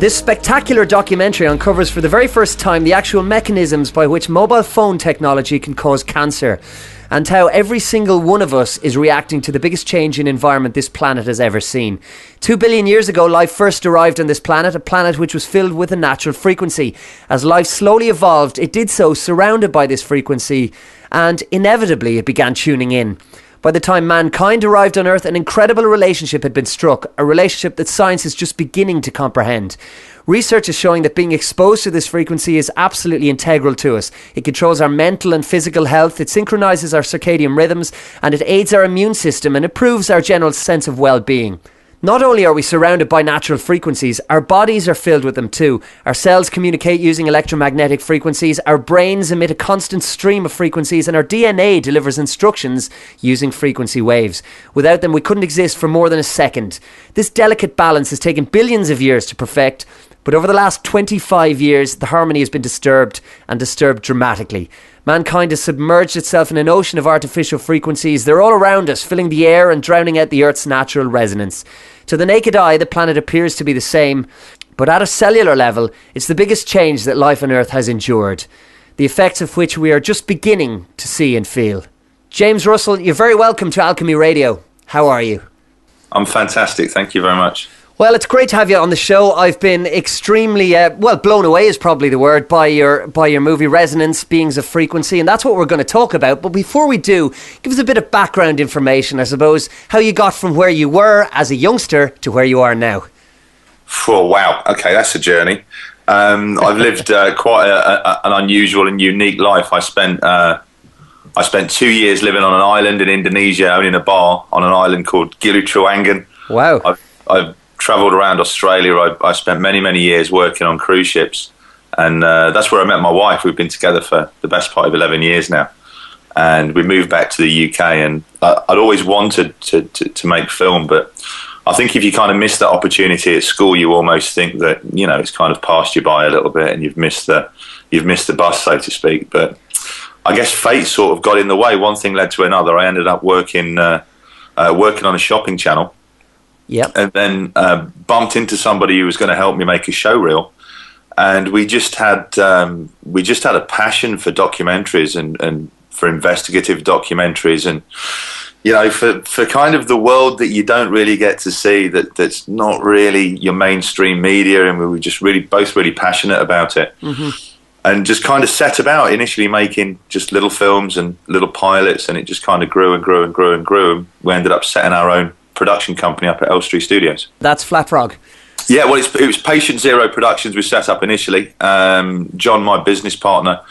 This spectacular documentary uncovers for the very first time the actual mechanisms by which mobile phone technology can cause cancer, and how every single one of us is reacting to the biggest change in environment this planet has ever seen. 2 billion years ago, life first arrived on this planet, a planet which was filled with a natural frequency. As life slowly evolved, it did so surrounded by this frequency, and inevitably it began tuning in. By the time mankind arrived on Earth, an incredible relationship had been struck, a relationship that science is just beginning to comprehend. Research is showing that being exposed to this frequency is absolutely integral to us. It controls our mental and physical health, it synchronises our circadian rhythms, and it aids our immune system and improves our general sense of well-being. Not only are we surrounded by natural frequencies, our bodies are filled with them too. Our cells communicate using electromagnetic frequencies, our brains emit a constant stream of frequencies, and our DNA delivers instructions using frequency waves. Without them, we couldn't exist for more than a second. This delicate balance has taken billions of years to perfect, but over the last 25 years, the harmony has been disturbed, and disturbed dramatically. Mankind has submerged itself in an ocean of artificial frequencies. They're all around us, filling the air and drowning out the Earth's natural resonance. To the naked eye, the planet appears to be the same, but at a cellular level, it's the biggest change that life on Earth has endured, the effects of which we are just beginning to see and feel. James Russell, you're very welcome to Alchemy Radio. How are you? I'm fantastic, thank you very much. Well, it's great to have you on the show. I've been extremely, blown away is probably the word, by your movie Resonance, Beings of Frequency, and that's what we're going to talk about. But before we do, give us a bit of background information, I suppose, how you got from where you were as a youngster to where you are now. Oh, wow. Okay, that's a journey. I've lived quite an unusual and unique life. I spent 2 years living on an island in Indonesia, owning a bar on an island called Gili-Trawangan. Wow. I've travelled around Australia. I spent many years working on cruise ships, and that's where I met my wife. We've been together for the best part of 11 years now, and we moved back to the UK, and I'd always wanted to make film, but I think if you kind of miss that opportunity at school, you almost think that, you know, it's kind of passed you by a little bit and you've missed the bus, so to speak. But I guess fate sort of got in the way. One thing led to another. I ended up working on a shopping channel. Yep. And then bumped into somebody who was going to help me make a show reel, and we just had a passion for documentaries and for investigative documentaries, and you know, for kind of the world that you don't really get to see, that's not really your mainstream media, and we were just both really passionate about it. Mm-hmm. And just kind of set about initially making just little films and little pilots, and it just kind of grew and grew and grew and grew, and we ended up setting our own production company up at Elstree Studios. That's Flat Frog. Yeah, well, it was Patient Zero Productions we set up initially. John, my business partner,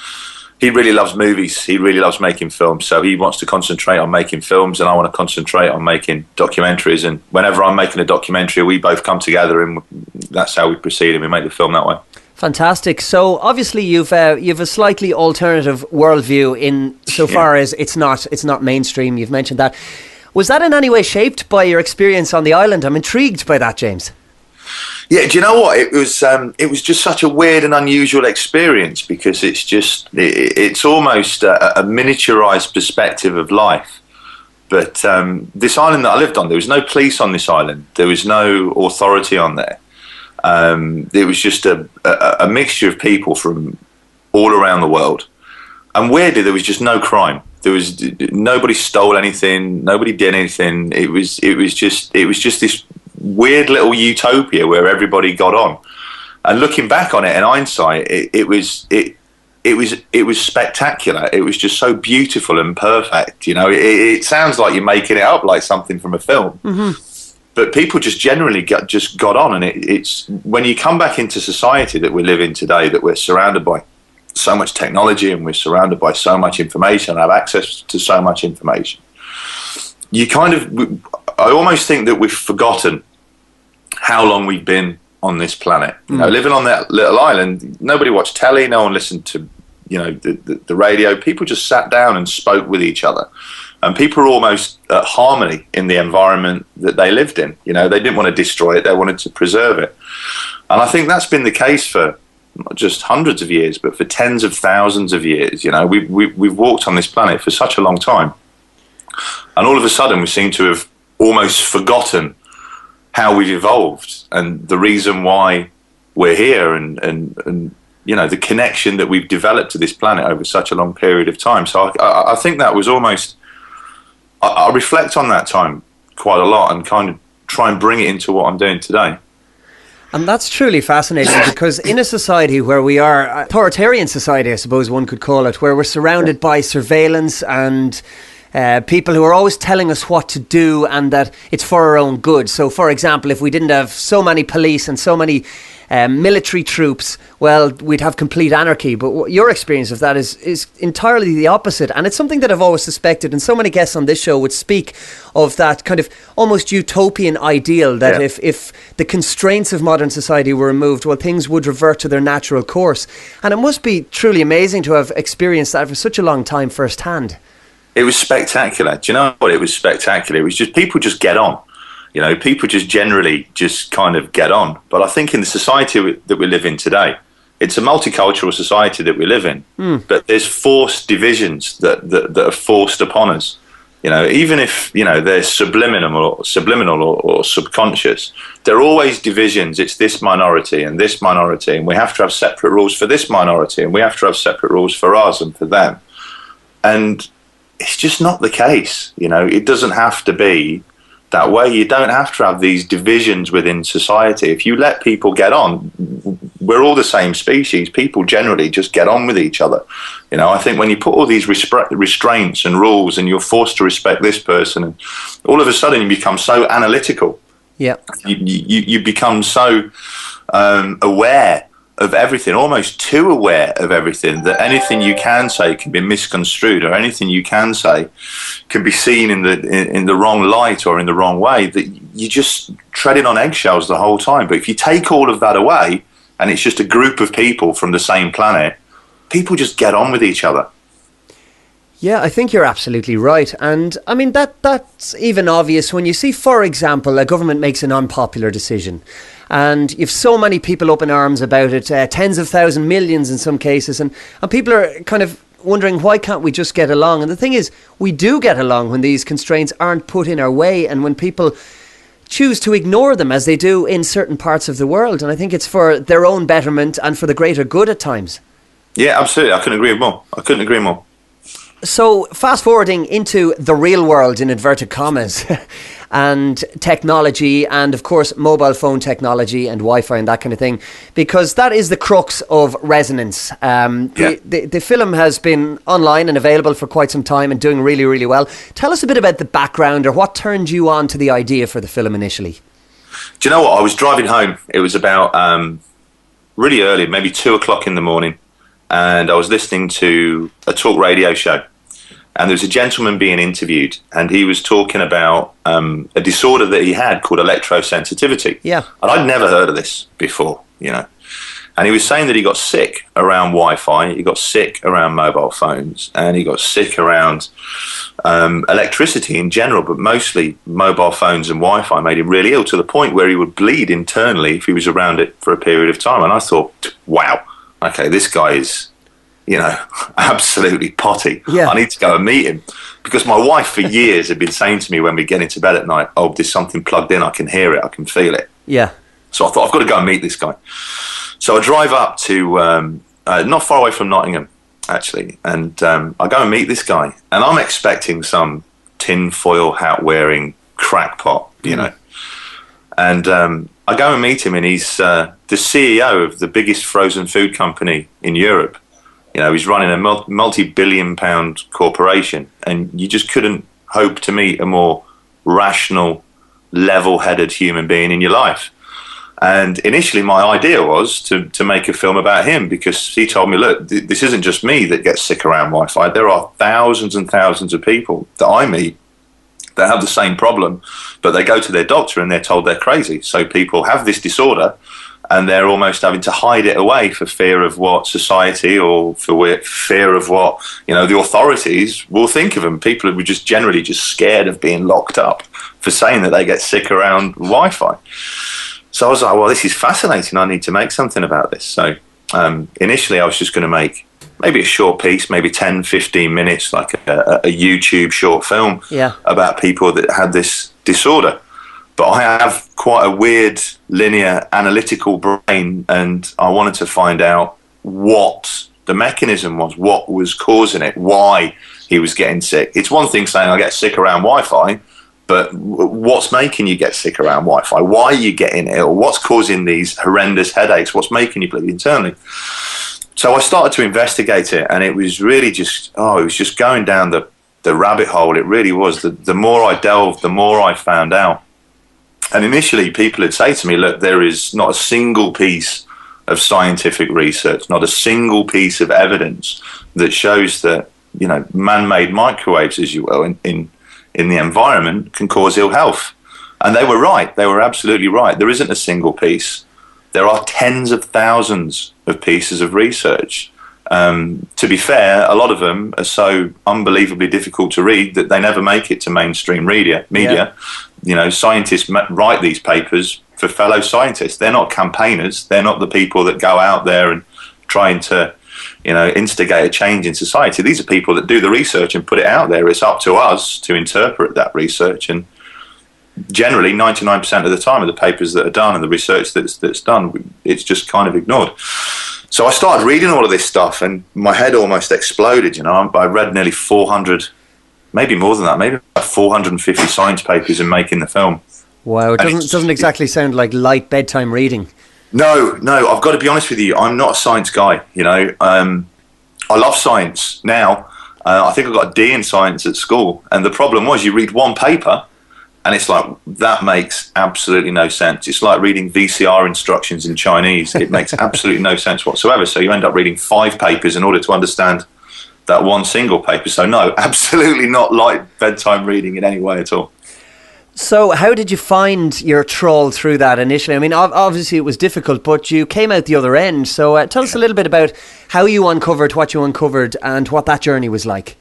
he really loves movies. He really loves making films, so he wants to concentrate on making films, and I want to concentrate on making documentaries. And whenever I'm making a documentary, we both come together, and that's how we proceed, and we make the film that way. Fantastic. So obviously you've a slightly alternative worldview in so far as it's not mainstream. You've mentioned that. Was that in any way shaped by your experience on the island? I'm intrigued by that, James. Yeah, do you know what? It was just such a weird and unusual experience, because it's almost a miniaturized perspective of life. But this island that I lived on, there was no police on this island. There was no authority on there. It was just a mixture of people from all around the world. And weirdly, there was just no crime. Nobody stole anything. Nobody did anything. It was just this weird little utopia where everybody got on. And looking back on it in hindsight, it was spectacular. It was just so beautiful and perfect. You know, it sounds like you're making it up like something from a film. Mm-hmm. But people just generally got on, and it's when you come back into society that we live in today, that we're surrounded by so much technology, and we're surrounded by so much information, have access to so much information. I almost think that we've forgotten how long we've been on this planet. You know, living on that little island, nobody watched telly, no one listened to, you know, the radio. People just sat down and spoke with each other, and people were almost at harmony in the environment that they lived in. You know, they didn't want to destroy it, they wanted to preserve it. And I think that's been the case for not just hundreds of years, but for tens of thousands of years. You know, we've walked on this planet for such a long time, and all of a sudden we seem to have almost forgotten how we've evolved and the reason why we're here, and you know, the connection that we've developed to this planet over such a long period of time. So I think that was almost, I reflect on that time quite a lot and kind of try and bring it into what I'm doing today. And that's truly fascinating, because in a society where we are, authoritarian society, I suppose one could call it, where we're surrounded by surveillance and people who are always telling us what to do and that it's for our own good. So, for example, if we didn't have so many police and so many military troops, well, we'd have complete anarchy. But your experience of that is entirely the opposite. And it's something that I've always suspected, and so many guests on this show would speak of that kind of almost utopian ideal that if the constraints of modern society were removed, well, things would revert to their natural course. And it must be truly amazing to have experienced that for such a long time firsthand. It was spectacular. Do you know what? It was spectacular. It was just, people just get on. You know, people just generally just kind of get on. But I think in the society that we live in today, it's a multicultural society that we live in. But there's forced divisions that are forced upon us. You know, even if, you know, they're subliminal or subconscious, there are always divisions. It's this minority, and we have to have separate rules for this minority, and we have to have separate rules for us and for them. And it's just not the case. You know, it doesn't have to be that way. You don't have to have these divisions within society. If you let people get on, we're all the same species. People generally just get on with each other. You know, I think when you put all these restraints and rules, and you're forced to respect this person, and all of a sudden you become so analytical. Yeah, you become so aware of everything, almost too aware of everything, that anything you can say can be misconstrued, or anything you can say can be seen in the wrong light or in the wrong way, that you're just treading on eggshells the whole time. But if you take all of that away, and it's just a group of people from the same planet, people just get on with each other. Yeah, I think you're absolutely right. And I mean, that's even obvious when you see, for example, a government makes an unpopular decision. And you've so many people up in arms about it, tens of thousands, millions in some cases. And people are kind of wondering, why can't we just get along? And the thing is, we do get along when these constraints aren't put in our way, and when people choose to ignore them, as they do in certain parts of the world. And I think it's for their own betterment and for the greater good at times. Yeah, absolutely. I couldn't agree more. So fast forwarding into the real world, in inverted commas, and technology, and of course mobile phone technology and Wi-Fi and that kind of thing, because that is the crux of Resonance. The film has been online and available for quite some time and doing really, really well. Tell us a bit about the background, or what turned you on to the idea for the film initially. Do you know what? I was driving home. It was about really early, maybe 2 o'clock in the morning, and I was listening to a talk radio show. And there was a gentleman being interviewed, and he was talking about a disorder that he had called electrosensitivity. Yeah. And I'd never heard of this before, you know. And he was saying that he got sick around Wi-Fi, he got sick around mobile phones, and he got sick around electricity in general, but mostly mobile phones and Wi-Fi made him really ill, to the point where he would bleed internally if he was around it for a period of time. And I thought, wow, okay, this guy is, you know, absolutely potty. Yeah. I need to go and meet him. Because my wife for years had been saying to me when we get into bed at night, oh, there's something plugged in, I can hear it, I can feel it. Yeah. So I thought, I've got to go and meet this guy. So I drive up to, not far away from Nottingham, actually, and I go and meet this guy. And I'm expecting some tinfoil hat-wearing crackpot, you know. And I go and meet him, and he's the CEO of the biggest frozen food company in Europe. You know, he's running a multi-billion-pound corporation, and you just couldn't hope to meet a more rational, level-headed human being in your life. And initially my idea was to make a film about him, because he told me, look, this isn't just me that gets sick around Wi-Fi. There are thousands and thousands of people that I meet that have the same problem, but they go to their doctor and they're told they're crazy. So people have this disorder, and they're almost having to hide it away for fear of what society, or for fear of what, you know, the authorities will think of them. People who were just generally just scared of being locked up for saying that they get sick around Wi-Fi. So I was like, well, this is fascinating. I need to make something about this. So initially I was just going to make maybe a short piece, maybe 10, 15 minutes, like a YouTube short film about people that had this disorder. But I have quite a weird, linear, analytical brain, and I wanted to find out what the mechanism was, what was causing it, why he was getting sick. It's one thing saying I get sick around Wi-Fi, but what's making you get sick around Wi-Fi? Why are you getting ill? What's causing these horrendous headaches? What's making you bleed internally? So I started to investigate it, and it was really just, it was just going down the rabbit hole. It really was. The more I delved, the more I found out. And initially, people would say to me, look, there is not a single piece of scientific research, not a single piece of evidence that shows that, man-made microwaves, as you will, in the environment can cause ill health. And they were right. They were absolutely right. There isn't a single piece. There are tens of thousands of pieces of research. To be fair, a lot of them are so unbelievably difficult to read that they never make it to mainstream media. Yeah. Scientists write these papers for fellow scientists. They're not campaigners. They're not the people that go out there and trying to, instigate a change in society. These are people that do the research and put it out there. It's up to us to interpret that research. And generally, 99% of the time of the papers that are done and the research that's done, it's just kind of ignored. So I started reading all of this stuff, and my head almost exploded. I read nearly 400, maybe more than that, maybe about 450 science papers in making the film. Wow, it doesn't exactly sound like light bedtime reading. No, I've got to be honest with you. I'm not a science guy. I love science now. I think I got a D in science at school, and the problem was you read one paper, and it's like, that makes absolutely no sense. It's like reading VCR instructions in Chinese. It makes absolutely no sense whatsoever. So you end up reading 5 papers in order to understand that one single paper. So no, absolutely not light bedtime reading in any way at all. So how did you find your trawl through that initially? I mean, obviously it was difficult, but you came out the other end. So tell us a little bit about how you uncovered what you uncovered and what that journey was like.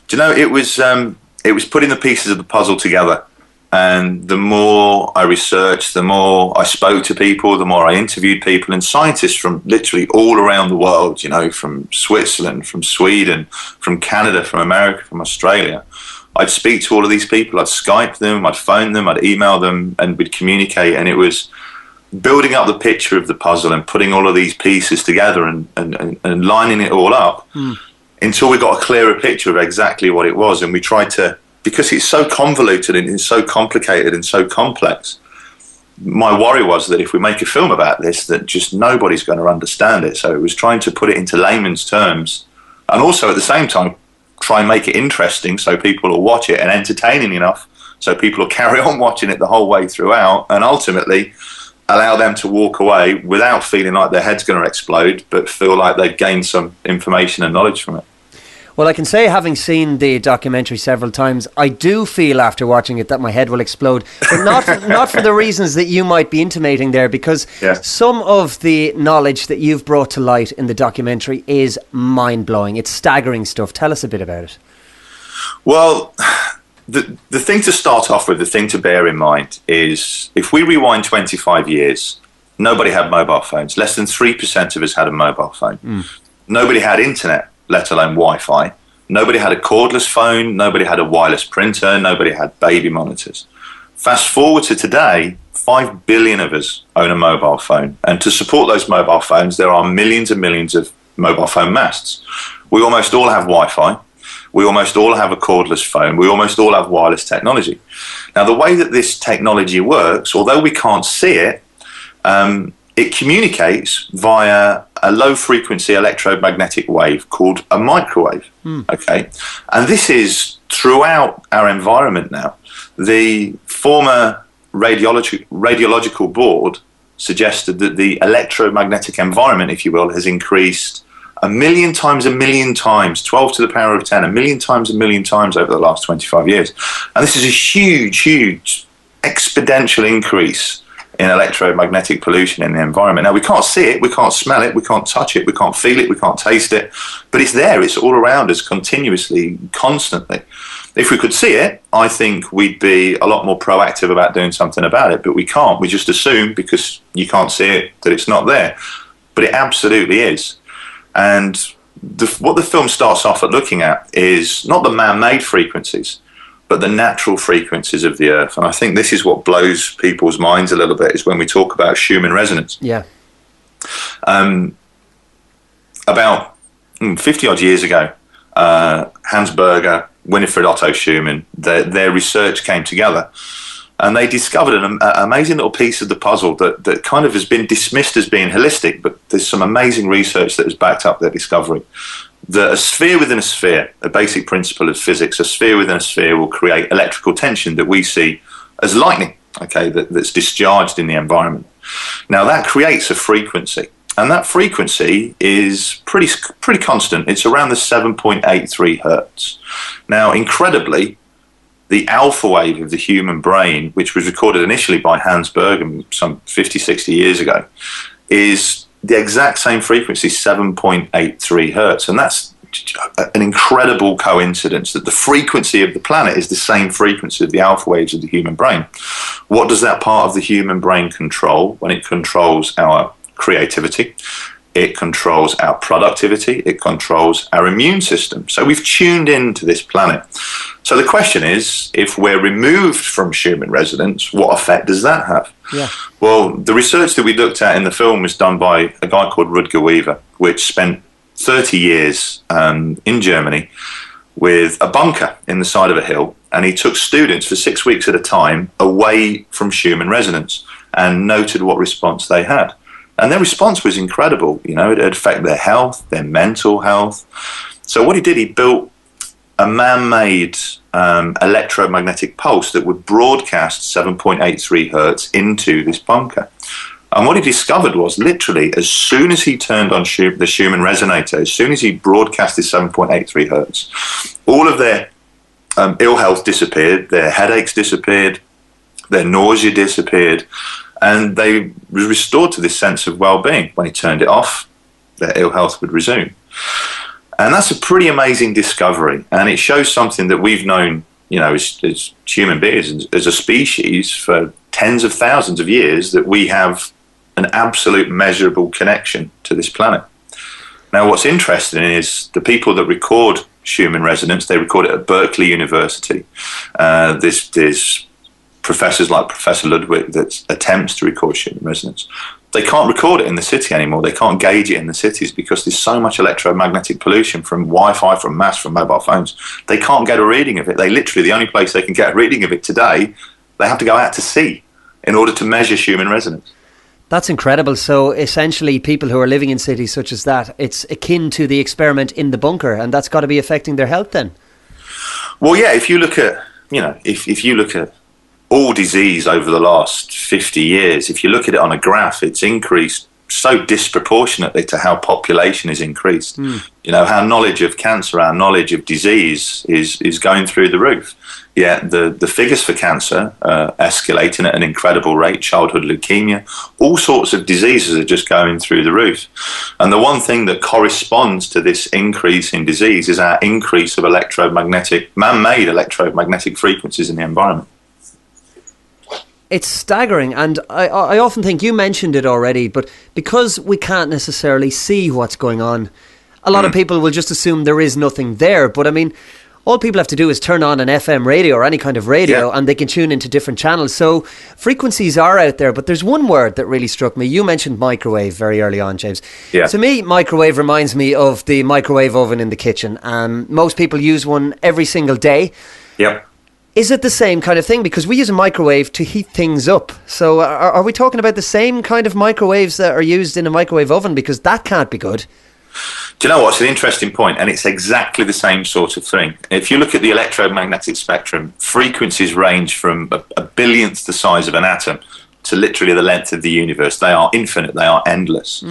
Do you know, it was putting the pieces of the puzzle together. And the more I researched, the more I spoke to people, the more I interviewed people and scientists from literally all around the world, from Switzerland, from Sweden, from Canada, from America, from Australia. I'd speak to all of these people. I'd Skype them, I'd phone them, I'd email them, and we'd communicate. And it was building up the picture of the puzzle and putting all of these pieces together and lining it all up until we got a clearer picture of exactly what it was. And we tried to, because it's so convoluted and it's so complicated and so complex, my worry was that if we make a film about this, that just nobody's going to understand it. So it was trying to put it into layman's terms, and also at the same time try and make it interesting so people will watch it, and entertaining enough so people will carry on watching it the whole way throughout, and ultimately allow them to walk away without feeling like their head's going to explode, but feel like they've gained some information and knowledge from it. Well, I can say, having seen the documentary several times, I do feel after watching it that my head will explode, but not for the reasons that you might be intimating there, because some of the knowledge that you've brought to light in the documentary is mind-blowing. It's staggering stuff. Tell us a bit about it. Well, the thing to start off with, the thing to bear in mind is, if we rewind 25 years, nobody had mobile phones. Less than 3% of us had a mobile phone. Nobody had internet, let alone Wi-Fi. Nobody had a cordless phone. Nobody had a wireless printer. Nobody had baby monitors. Fast forward to today, 5 billion of us own a mobile phone. And to support those mobile phones, there are millions and millions of mobile phone masts. We almost all have Wi-Fi. We almost all have a cordless phone. We almost all have wireless technology. Now, the way that this technology works, although we can't see it, it communicates via a low-frequency electromagnetic wave called a microwave. Okay, and this is throughout our environment now. The former radiological board suggested that the electromagnetic environment, if you will, has increased 1 million times, 12 to the power of 10, 1 million times over the last 25 years. And this is a huge exponential increase in electromagnetic pollution in the environment. Now, we can't see it, we can't smell it, we can't touch it, we can't feel it, we can't taste it, but it's there, it's all around us continuously, constantly. If we could see it, I think we'd be a lot more proactive about doing something about it, but we can't. We just assume, because you can't see it, that it's not there. But it absolutely is. And what the film starts off at looking at is not the man-made frequencies, but the natural frequencies of the Earth. And I think this is what blows people's minds a little bit, is when we talk about Schumann resonance. Yeah. About 50 odd years ago, Hans Berger, Winifred Otto Schumann, their research came together, and they discovered an amazing little piece of the puzzle that kind of has been dismissed as being holistic, but there's some amazing research that has backed up their discovery. That a sphere within a sphere, a basic principle of physics, a sphere within a sphere will create electrical tension that we see as lightning, okay, that's discharged in the environment. Now that creates a frequency, and that frequency is pretty constant. It's around the 7.83 hertz. Now, incredibly, the alpha wave of the human brain, which was recorded initially by Hans Berger some 50, 60 years ago, is the exact same frequency, 7.83 hertz. And that's an incredible coincidence, that the frequency of the planet is the same frequency of the alpha waves of the human brain. What does that part of the human brain control? When it controls our creativity, it controls our productivity, it controls our immune system. So we've tuned into this planet. So the question is, if we're removed from Schumann resonance, what effect does that have? Yeah. Well, the research that we looked at in the film was done by a guy called Rutger Weaver, which spent 30 years in Germany with a bunker in the side of a hill, and he took students for 6 weeks at a time away from Schumann resonance and noted what response they had. And their response was incredible. You know, it would affect their health, their mental health. So what he did, he built a man-made electromagnetic pulse that would broadcast 7.83 hertz into this bunker. And what he discovered was, literally, as soon as he turned on the Schumann resonator, as soon as he broadcast this 7.83 hertz, all of their ill health disappeared, their headaches disappeared, their nausea disappeared, and they were restored to this sense of well-being. When he turned it off, their ill health would resume. And that's a pretty amazing discovery, and it shows something that we've known, you know, as human beings, as a species, for tens of thousands of years, that we have an absolute measurable connection to this planet. Now, what's interesting is the people that record Schumann resonance, they record it at Berkeley University. There's professors like Professor Ludwig that attempts to record Schumann resonance. They can't record it in the city anymore. They can't gauge it in the cities because there's so much electromagnetic pollution from Wi-Fi, from mass, from mobile phones. They can't get a reading of it. They literally, the only place they can get a reading of it today, they have to go out to sea in order to measure Schumann resonance. That's incredible. So essentially, people who are living in cities such as that, it's akin to the experiment in the bunker, and that's got to be affecting their health then. Well, yeah, if you look at, you know, if you look at all disease over the last 50 years, if you look at it on a graph, it's increased so disproportionately to how population is increased. You know, how knowledge of cancer, our knowledge of disease is going through the roof. Yeah, the figures for cancer are escalating at an incredible rate. Childhood leukemia, all sorts of diseases are just going through the roof. And the one thing that corresponds to this increase in disease is our increase of man-made electromagnetic frequencies in the environment. It's staggering, and I often think, you mentioned it already, but because we can't necessarily see what's going on, a lot of people will just assume there is nothing there. But I mean, all people have to do is turn on an FM radio or any kind of radio, and they can tune into different channels. So frequencies are out there, but there's one word that really struck me. You mentioned microwave very early on, James. Yeah. To me, microwave reminds me of the microwave oven in the kitchen. Most people use one every single day. Yep. Is it the same kind of thing? Because we use a microwave to heat things up. So are we talking about the same kind of microwaves that are used in a microwave oven? Because that can't be good. Do you know what? It's an interesting point, and it's exactly the same sort of thing. If you look at the electromagnetic spectrum, frequencies range from a billionth the size of an atom to literally the length of the universe. They are infinite. They are endless.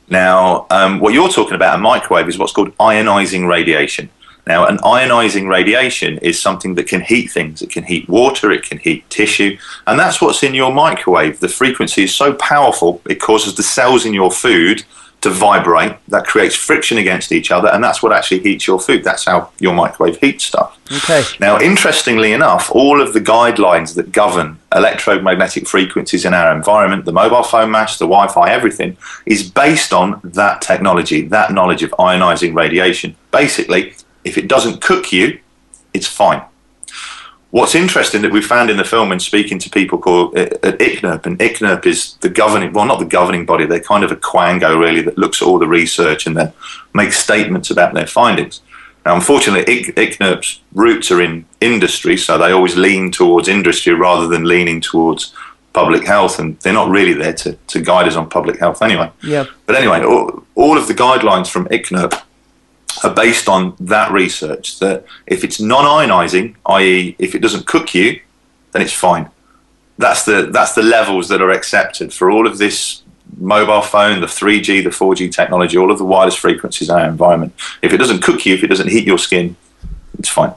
Now, what you're talking about, a microwave, is what's called ionizing radiation. Now, an ionizing radiation is something that can heat things. It can heat water, it can heat tissue, and that's what's in your microwave. The frequency is so powerful, it causes the cells in your food to vibrate. That creates friction against each other, and that's what actually heats your food. That's how your microwave heats stuff. Okay. Now, interestingly enough, all of the guidelines that govern electromagnetic frequencies in our environment, the mobile phone masts, the Wi-Fi, everything, is based on that technology, that knowledge of ionizing radiation. Basically, if it doesn't cook you, it's fine. What's interesting that we found in the film when speaking to people called at ICNIRP, and ICNIRP is the governing, well, not the governing body, they're kind of a quango really that looks at all the research and then makes statements about their findings. Now, unfortunately, ICNIRP's roots are in industry, so they always lean towards industry rather than leaning towards public health, and they're not really there to guide us on public health anyway. Yeah. But anyway, all of the guidelines from ICNIRP are based on that research, that if it's non-ionizing, i.e. if it doesn't cook you, then it's fine. That's the levels that are accepted for all of this mobile phone, the 3G, the 4G technology, all of the wireless frequencies in our environment. If it doesn't cook you, if it doesn't heat your skin, it's fine.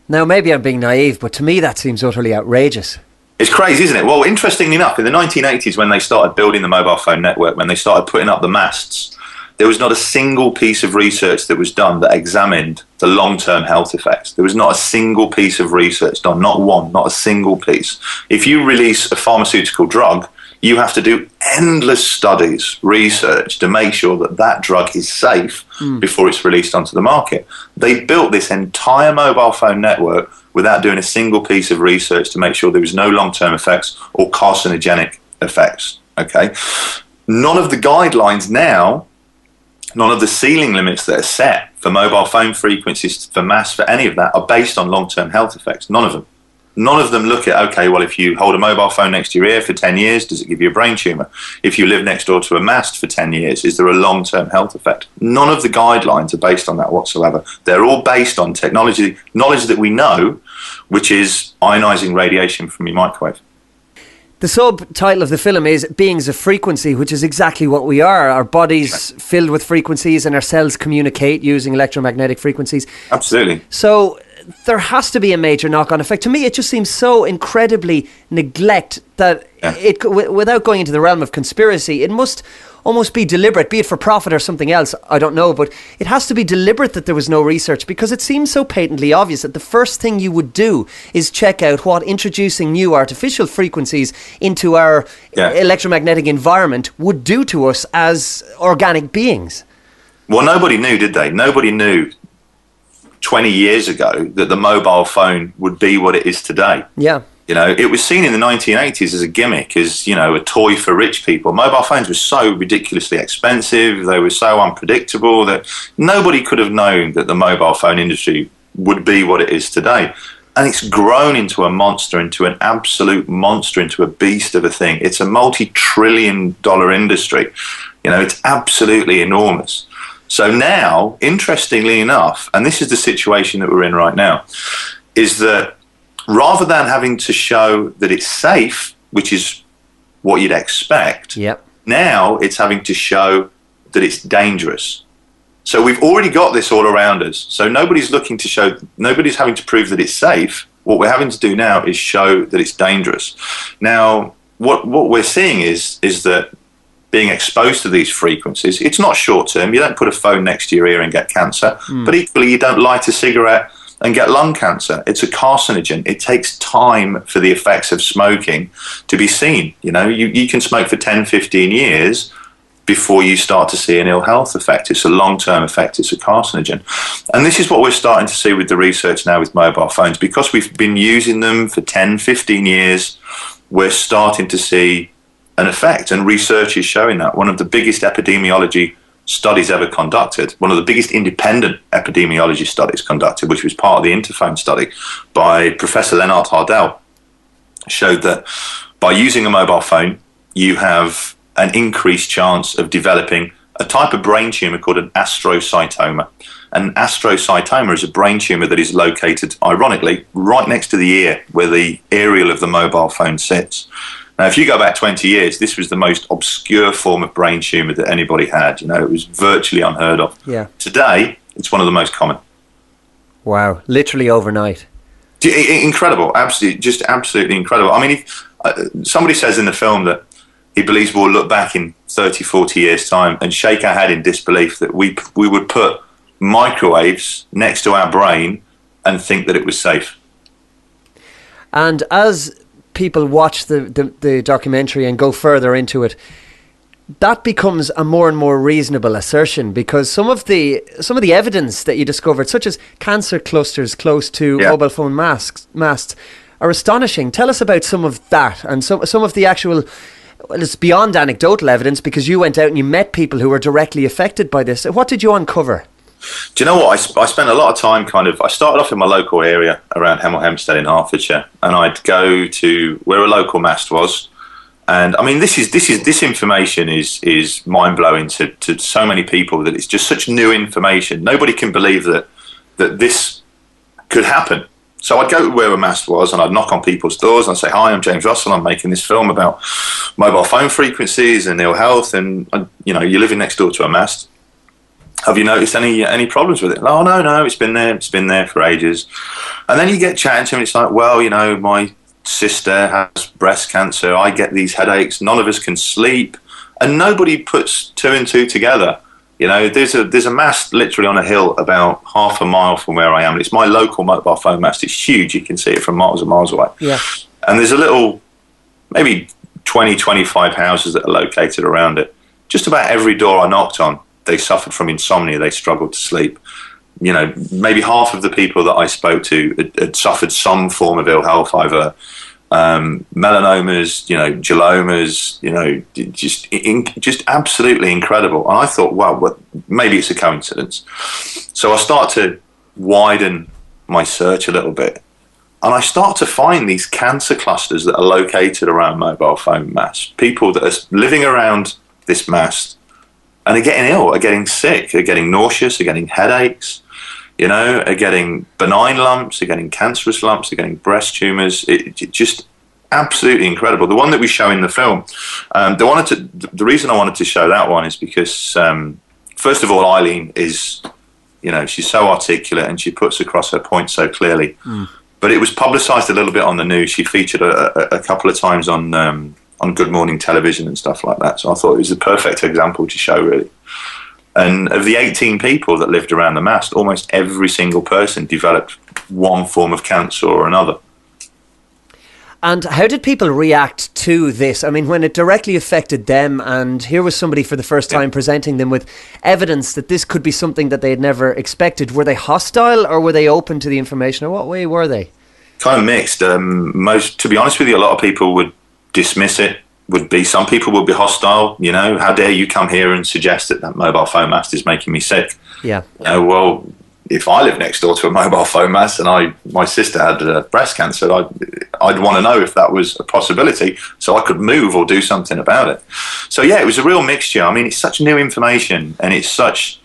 Now, maybe I'm being naive, but to me that seems utterly outrageous. It's crazy, isn't it? Well, interestingly enough, in the 1980s, when they started building the mobile phone network, when they started putting up the masts, there was not a single piece of research that was done that examined the long-term health effects. There was not a single piece of research done, not one, not a single piece. If you release a pharmaceutical drug, you have to do endless studies, research, to make sure that that drug is safe before it's released onto the market. They built this entire mobile phone network without doing a single piece of research to make sure there was no long-term effects or carcinogenic effects. Okay, none of the guidelines now, none of the ceiling limits that are set for mobile phone frequencies, for mass, for any of that, are based on long-term health effects. None of them. None of them look at, okay, well, if you hold a mobile phone next to your ear for 10 years, does it give you a brain tumour? If you live next door to a mast for 10 years, is there a long-term health effect? None of the guidelines are based on that whatsoever. They're all based on technology, knowledge that we know, which is ionising radiation from your microwave. The subtitle of the film is Beings of Frequency, which is exactly what we are. Our bodies filled with frequencies, and our cells communicate using electromagnetic frequencies. Absolutely. So there has to be a major knock-on effect. To me, it just seems so incredibly neglect that it, without going into the realm of conspiracy, it must almost be deliberate, be it for profit or something else, I don't know, but it has to be deliberate that there was no research, because it seems so patently obvious that the first thing you would do is check out what introducing new artificial frequencies into our electromagnetic environment would do to us as organic beings. Well, nobody knew, did they? Nobody knew 20 years ago that the mobile phone would be what it is today. Yeah. You know, it was seen in the 1980s as a gimmick, as, you know, a toy for rich people. Mobile phones were so ridiculously expensive, they were so unpredictable that nobody could have known that the mobile phone industry would be what it is today. And it's grown into a monster, into an absolute monster, into a beast of a thing. It's a multi-trillion-dollar industry. You know, it's absolutely enormous. So now, interestingly enough, and this is the situation that we're in right now, is that rather than having to show that it's safe, which is what you'd expect, now it's having to show that it's dangerous. So we've already got this all around us. So nobody's looking to show, nobody's having to prove that it's safe. What we're having to do now is show that it's dangerous. Now, what we're seeing is that being exposed to these frequencies, it's not short term. You don't put a phone next to your ear and get cancer, but equally you don't light a cigarette and get lung cancer. It's a carcinogen. It takes time for the effects of smoking to be seen. You know, you can smoke for 10, 15 years before you start to see an ill health effect. It's a long-term effect. It's a carcinogen. And this is what we're starting to see with the research now with mobile phones. Because we've been using them for 10, 15 years, we're starting to see an effect. And research is showing that. One of the biggest epidemiology studies ever conducted, one of the biggest independent epidemiology studies conducted, which was part of the Interphone study by Professor Leonard Hardell, showed that by using a mobile phone, you have an increased chance of developing a type of brain tumour called an astrocytoma. An astrocytoma is a brain tumour that is located, ironically, right next to the ear, where the aerial of the mobile phone sits. Now, if you go back 20 years, this was the most obscure form of brain tumour that anybody had. You know, it was virtually unheard of. Yeah. Today, it's one of the most common. Wow, literally overnight. Incredible, absolutely, just absolutely incredible. I mean, if somebody says in the film that he believes we'll look back in 30, 40 years' time and shake our head in disbelief that we would put microwaves next to our brain and think that it was safe. And as people watch the documentary and go further into it, that becomes a more and more reasonable assertion, because some of the evidence that you discovered, such as cancer clusters close to mobile phone masts, are astonishing. Tell us about some of that and some of the actual. Well, it's beyond anecdotal evidence, because you went out and you met people who were directly affected by this. What did you uncover? Do you know what? I spent a lot of time I started off in my local area around Hemel Hempstead in Hertfordshire, and I'd go to where a local mast was. And I mean, this information is mind blowing to so many people, that it's just such new information. Nobody can believe that this could happen. So I'd go to where a mast was, and I'd knock on people's doors and I'd say, "Hi, I'm James Russell. I'm making this film about mobile phone frequencies and ill health, and you're living next door to a mast. Have you noticed any problems with it?" "Oh, no, it's been there for ages." And then you get chatting to him, and it's like, "Well, my sister has breast cancer. I get these headaches. None of us can sleep," and nobody puts two and two together. There's a mast literally on a hill about half a mile from where I am. It's my local mobile phone mast. It's huge. You can see it from miles and miles away. Yeah. And there's a little, maybe 20, 25 houses that are located around it. Just about every door I knocked on, they suffered from insomnia. They struggled to sleep. Maybe half of the people that I spoke to had suffered some form of ill health, either melanomas, geliomas, just absolutely incredible. And I thought, wow, maybe it's a coincidence. So I start to widen my search a little bit, and I start to find these cancer clusters that are located around mobile phone masts. People that are living around this mast and are getting ill, are getting sick, are getting nauseous, are getting headaches, are getting benign lumps, are getting cancerous lumps, are getting breast tumours. It just absolutely incredible. The one that we show in the film, the reason I wanted to show that one is because, first of all, Eileen is, she's so articulate and she puts across her point so clearly. But it was publicised a little bit on the news. She featured a couple of times on Good Morning Television and stuff like that. So I thought it was the perfect example to show, really. And of the 18 people that lived around the mast, almost every single person developed one form of cancer or another. And how did people react to this? I mean, when it directly affected them, and here was somebody for the first time presenting them with evidence that this could be something that they had never expected. Were they hostile, or were they open to the information, or what way were they? Kind of mixed. To be honest with you, a lot of people would dismiss it. Some people would be hostile. How dare you come here and suggest that mobile phone mast is making me sick? Yeah. Well, if I live next door to a mobile phone mast and my sister had breast cancer, I'd want to know if that was a possibility, so I could move or do something about it. So yeah, it was a real mixture. I mean, it's such new information, and it's such,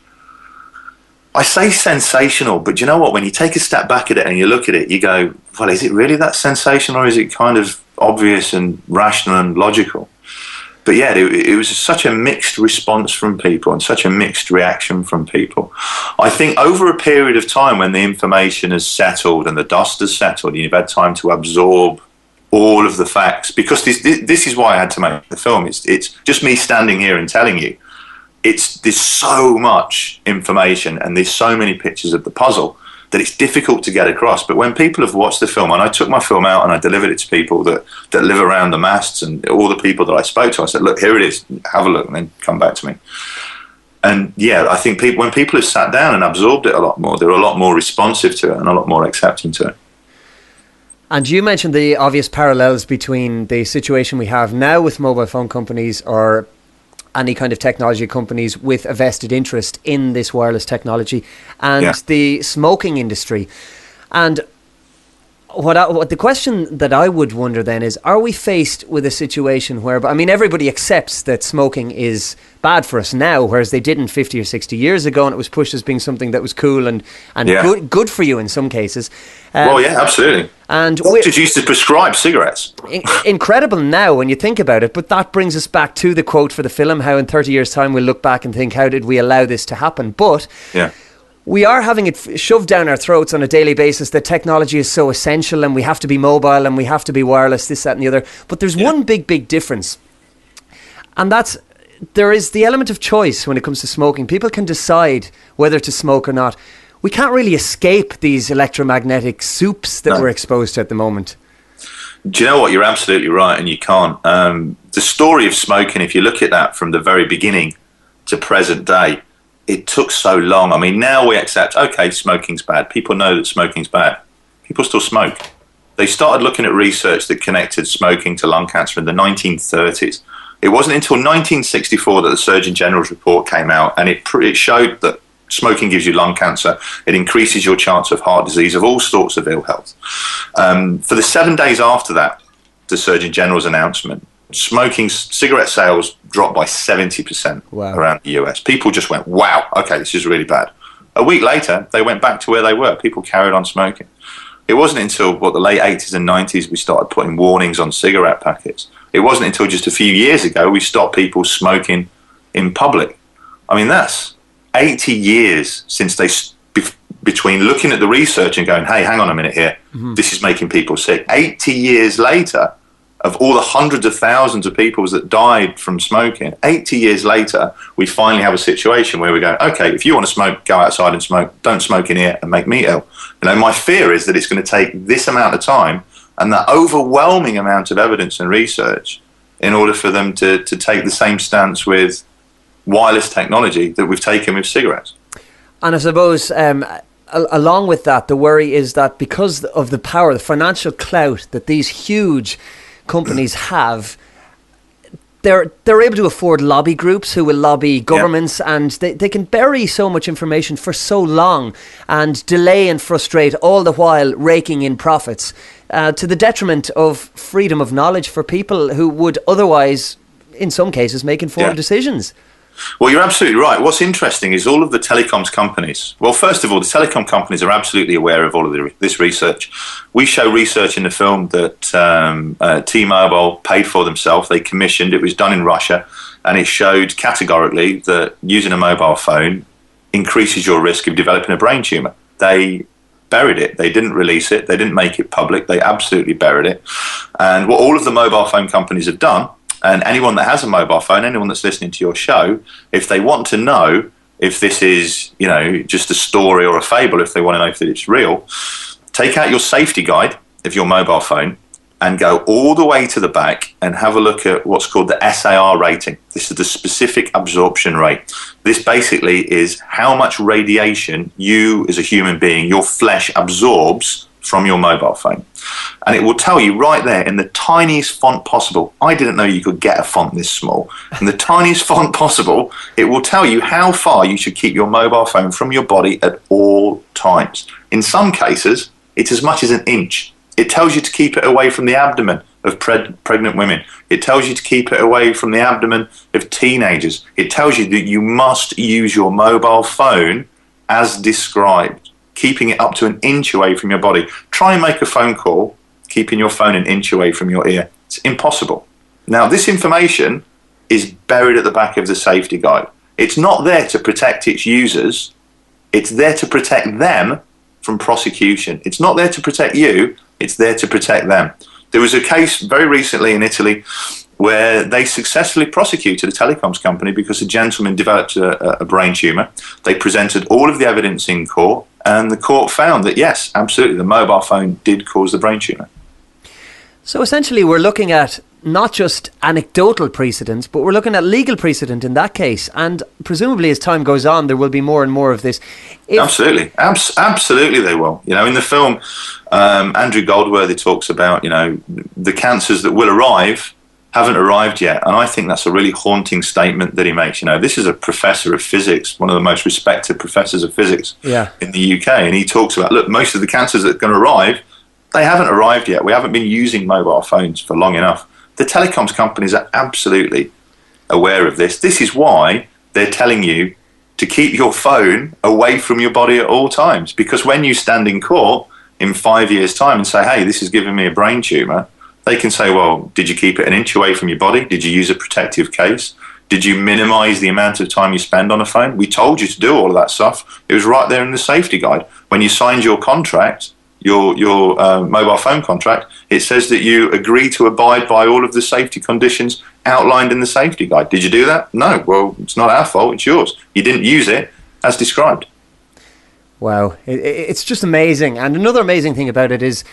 I say sensational, but you know what? When you take a step back at it and you look at it, you go, well, is it really that sensational, or is it kind of obvious and rational and logical? But yeah, it was such a mixed response from people and such a mixed reaction from people. I think over a period of time, when the information has settled and the dust has settled and you've had time to absorb all of the facts, because this is why I had to make the film. It's just me standing here and telling you. There's so much information and there's so many pictures of the puzzle that it's difficult to get across. But when people have watched the film, and I took my film out and I delivered it to people that live around the masts, and all the people that I spoke to, I said, look, here it is, have a look, and then come back to me. And yeah, I think when people have sat down and absorbed it a lot more, they're a lot more responsive to it and a lot more accepting to it. And you mentioned the obvious parallels between the situation we have now with mobile phone companies, or any kind of technology companies with a vested interest in this wireless technology, and the smoking industry. And what the question that I would wonder then is, are we faced with a situation where, I mean, everybody accepts that smoking is bad for us now, whereas they didn't 50 or 60 years ago, and it was pushed as being something that was cool and good for you in some cases. Well, yeah, absolutely. And doctors used to prescribe cigarettes. Incredible now when you think about it, but that brings us back to the quote for the film, how in 30 years' time we'll look back and think, how did we allow this to happen? But we are having it shoved down our throats on a daily basis that technology is so essential and we have to be mobile and we have to be wireless, this, that and the other. But there's one big difference, and that's there is the element of choice when it comes to smoking. People can decide whether to smoke or not. We can't really escape these electromagnetic soups that we're exposed to at the moment. Do you know what? You're absolutely right, and you can't. The story of smoking, if you look at that from the very beginning to present day, it took so long. I mean, now we accept, okay, smoking's bad. People know that smoking's bad. People still smoke. They started looking at research that connected smoking to lung cancer in the 1930s. It wasn't until 1964 that the Surgeon General's report came out, and it showed that smoking gives you lung cancer. It increases your chance of heart disease, of all sorts of ill health. For the 7 days after that, the Surgeon General's announcement, cigarette sales dropped by 70% around the US. People just went, wow, okay, this is really bad. A week later, they went back to where they were. People carried on smoking. It wasn't until the late 80s and 90s we started putting warnings on cigarette packets. It wasn't until just a few years ago we stopped people smoking in public. I mean, that's 80 years since between looking at the research and going, hey, hang on a minute here, this is making people sick. 80 years later, of all the hundreds of thousands of people that died from smoking, 80 years later, we finally have a situation where we go, okay, if you want to smoke, go outside and smoke. Don't smoke in here and make me ill. You know, my fear is that it's going to take this amount of time and that overwhelming amount of evidence and research in order for them to take the same stance with wireless technology that we've taken with cigarettes. And I suppose along with that, the worry is that because of the power, the financial clout that these huge companies have, they're able to afford lobby groups who will lobby governments, and they can bury so much information for so long and delay and frustrate, all the while raking in profits to the detriment of freedom of knowledge for people who would otherwise, in some cases, make informed decisions. Well, you're absolutely right. What's interesting is all of the telecoms companies. Well, first of all, the telecom companies are absolutely aware of all of this research. We show research in the film that T-Mobile paid for themselves. They commissioned. It was done in Russia, and it showed categorically that using a mobile phone increases your risk of developing a brain tumor. They buried it. They didn't release it. They didn't make it public. They absolutely buried it. And what all of the mobile phone companies have done, and anyone that has a mobile phone, anyone that's listening to your show, if they want to know if this is, just a story or a fable, if they want to know if it's real, take out your safety guide of your mobile phone and go all the way to the back and have a look at what's called the SAR rating. This is the specific absorption rate. This basically is how much radiation you as a human being, your flesh absorbs from your mobile phone. And it will tell you right there in the tiniest font possible. I didn't know you could get a font this small. In the tiniest font possible, it will tell you how far you should keep your mobile phone from your body at all times. In some cases, it's as much as an inch. It tells you to keep it away from the abdomen of pregnant women. It tells you to keep it away from the abdomen of teenagers. It tells you that you must use your mobile phone as described, keeping it up to an inch away from your body. Try and make a phone call keeping your phone an inch away from your ear. It's impossible. Now, this information is buried at the back of the safety guide. It's not there to protect its users. It's there to protect them from prosecution. It's not there to protect you. It's there to protect them. There was a case very recently in Italy where they successfully prosecuted a telecoms company because a gentleman developed a brain tumour. They presented all of the evidence in court, and the court found that, yes, absolutely, the mobile phone did cause the brain tumour. So essentially we're looking at not just anecdotal precedents, but we're looking at legal precedent in that case. And presumably as time goes on, there will be more and more of this. Absolutely. Absolutely they will. In the film, Andrew Goldworthy talks about, the cancers that will arrive haven't arrived yet. And I think that's a really haunting statement that he makes. This is a professor of physics, one of the most respected professors of physics in the UK. And he talks about, look, most of the cancers that are going to arrive, they haven't arrived yet. We haven't been using mobile phones for long enough. The telecoms companies are absolutely aware of this. This is why they're telling you to keep your phone away from your body at all times. Because when you stand in court in 5 years' time and say, hey, this is giving me a brain tumour, they can say, well, did you keep it an inch away from your body? Did you use a protective case? Did you minimise the amount of time you spend on a phone? We told you to do all of that stuff. It was right there in the safety guide. When you signed your contract, your mobile phone contract, it says that you agree to abide by all of the safety conditions outlined in the safety guide. Did you do that? No. Well, it's not our fault. It's yours. You didn't use it as described. Wow. It's just amazing. And another amazing thing about it is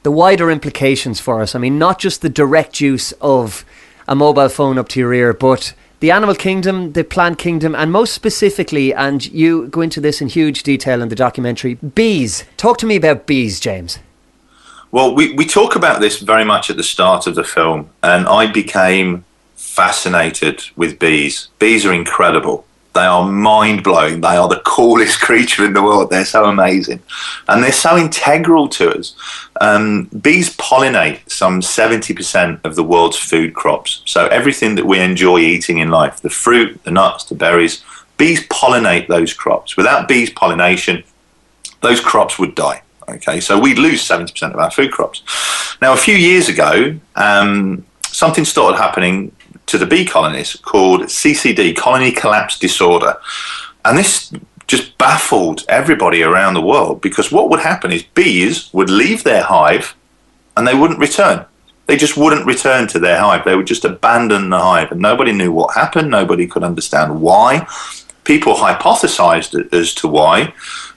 the wider implications for us. I mean, not just the direct use of a mobile phone up to your ear, but the animal kingdom, the plant kingdom, and most specifically, and you go into this in huge detail in the documentary, bees. Talk to me about bees, James. Well, we talk about this very much at the start of the film, and I became fascinated with bees. Bees are incredible. They are mind-blowing. They are the coolest creature in the world. They're so amazing. And they're so integral to us. Bees pollinate some 70% of the world's food crops. So everything that we enjoy eating in life, the fruit, the nuts, the berries, bees pollinate those crops. Without bees pollination, those crops would die. Okay, so we'd lose 70% of our food crops. Now, a few years ago, something started happening to the bee colonies called CCD, colony collapse disorder. And this just baffled everybody around the world, because what would happen is bees would leave their hive and they wouldn't return. They just wouldn't return to their hive. They would just abandon the hive, and nobody knew what happened. Nobody could understand why. People hypothesized as to why,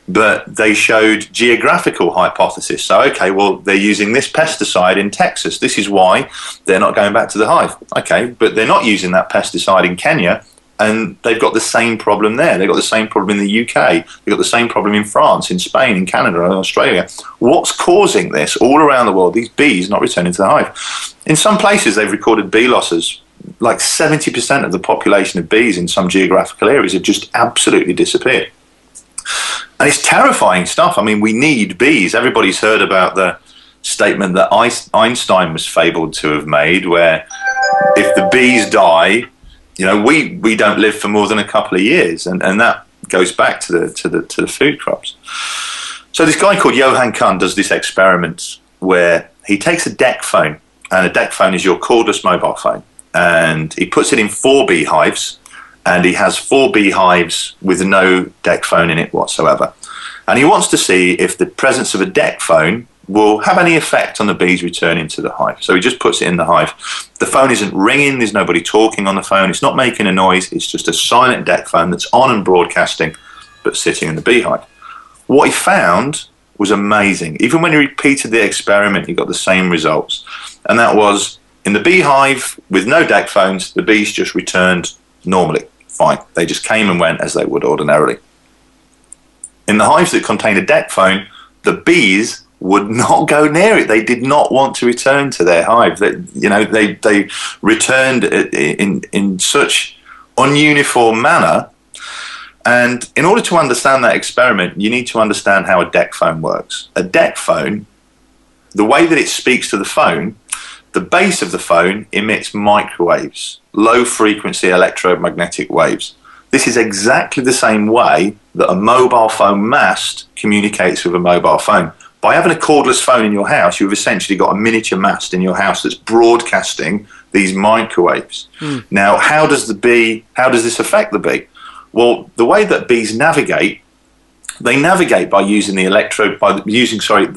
but they showed geographical hypothesis. So, okay, well, they're using this pesticide in Texas. This is why they're not going back to the hive. Okay, but they're not using that pesticide in Kenya, and they've got the same problem there. They've got the same problem in the UK. They've got the same problem in France, in Spain, in Canada, and Australia. What's causing this all around the world, these bees not returning to the hive? In some places, they've recorded bee losses. Like 70% of the population of bees in some geographical areas have just absolutely disappeared. And it's terrifying stuff. I mean, we need bees. Everybody's heard about the statement that Einstein was fabled to have made, where if the bees die, you know, we don't live for more than a couple of years, and that goes back to the food crops. So this guy called Johann Kuhn does this experiment where he takes a deck phone, and a deck phone is your cordless mobile phone, and he puts it in 4 beehives. And he has 4 beehives with no deck phone in it whatsoever. And he wants to see if the presence of a deck phone will have any effect on the bees returning to the hive. So he just puts it in the hive. The phone isn't ringing. There's nobody talking on the phone. It's not making a noise. It's just a silent deck phone that's on and broadcasting, but sitting in the beehive. What he found was amazing. Even when he repeated the experiment, he got the same results. And that was, in the beehive with no deck phones, the bees just returned normally. Fine. They just came and went as they would ordinarily. In the hives that contained a deck phone, the bees would not go near it. They did not want to return to their hive. They returned in such ununiform manner. And in order to understand that experiment, you need to understand how a deck phone works. A deck phone, the way that it speaks to the phone, the base of the phone emits microwaves, low-frequency electromagnetic waves. This is exactly the same way that a mobile phone mast communicates with a mobile phone. By having a cordless phone in your house, you've essentially got a miniature mast in your house that's broadcasting these microwaves. Now, how does this affect the bee? Well, the way that bees navigate, they navigate by using the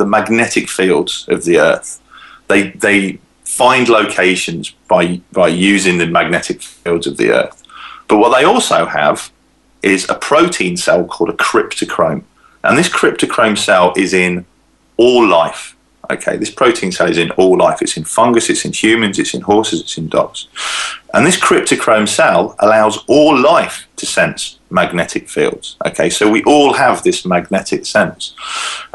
magnetic fields of the Earth. They find locations by using the magnetic fields of the Earth. But what they also have is a protein cell called a cryptochrome. And this cryptochrome cell is in all life. Okay, this protein cell is in all life. It's in fungus, it's in humans, it's in horses, it's in dogs. And this cryptochrome cell allows all life to sense magnetic fields. Okay, so we all have this magnetic sense.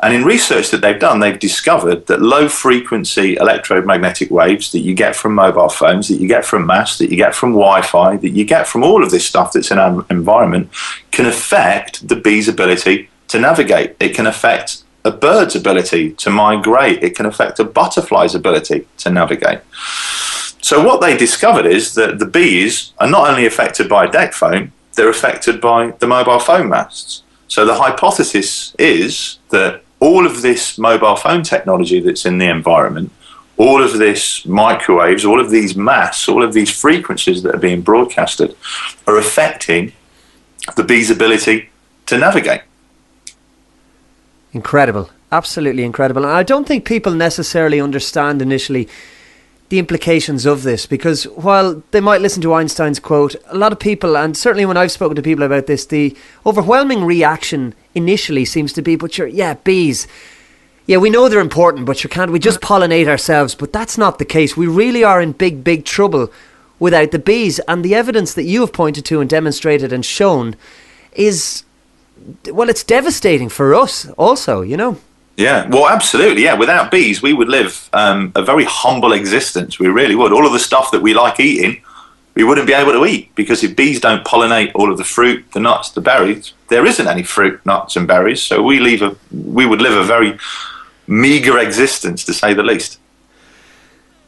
And in research that they've done, they've discovered that low-frequency electromagnetic waves that you get from mobile phones, that you get from masts, that you get from Wi-Fi, that you get from all of this stuff that's in our environment, can affect the bee's ability to navigate. It can affect a bird's ability to migrate. It can affect a butterfly's ability to navigate. So what they discovered is that the bees are not only affected by a deck phone, they're affected by the mobile phone masts. So the hypothesis is that all of this mobile phone technology that's in the environment, all of this microwaves, all of these masts, all of these frequencies that are being broadcasted are affecting the bee's ability to navigate. Incredible. Absolutely incredible. And I don't think people necessarily understand initially the implications of this, because while they might listen to Einstein's quote, a lot of people, and certainly when I've spoken to people about this, the overwhelming reaction initially seems to be, bees. Yeah, we know they're important, but can't we just pollinate ourselves? But that's not the case. We really are in big, big trouble without the bees. And the evidence that you have pointed to and demonstrated and shown is, well, it's devastating for us also, you know? Yeah, well, absolutely. Yeah, without bees, we would live a very humble existence. We really would. All of the stuff that we like eating, we wouldn't be able to eat, because if bees don't pollinate all of the fruit, the nuts, the berries, there isn't any fruit, nuts and berries. So we would live a very meagre existence, to say the least.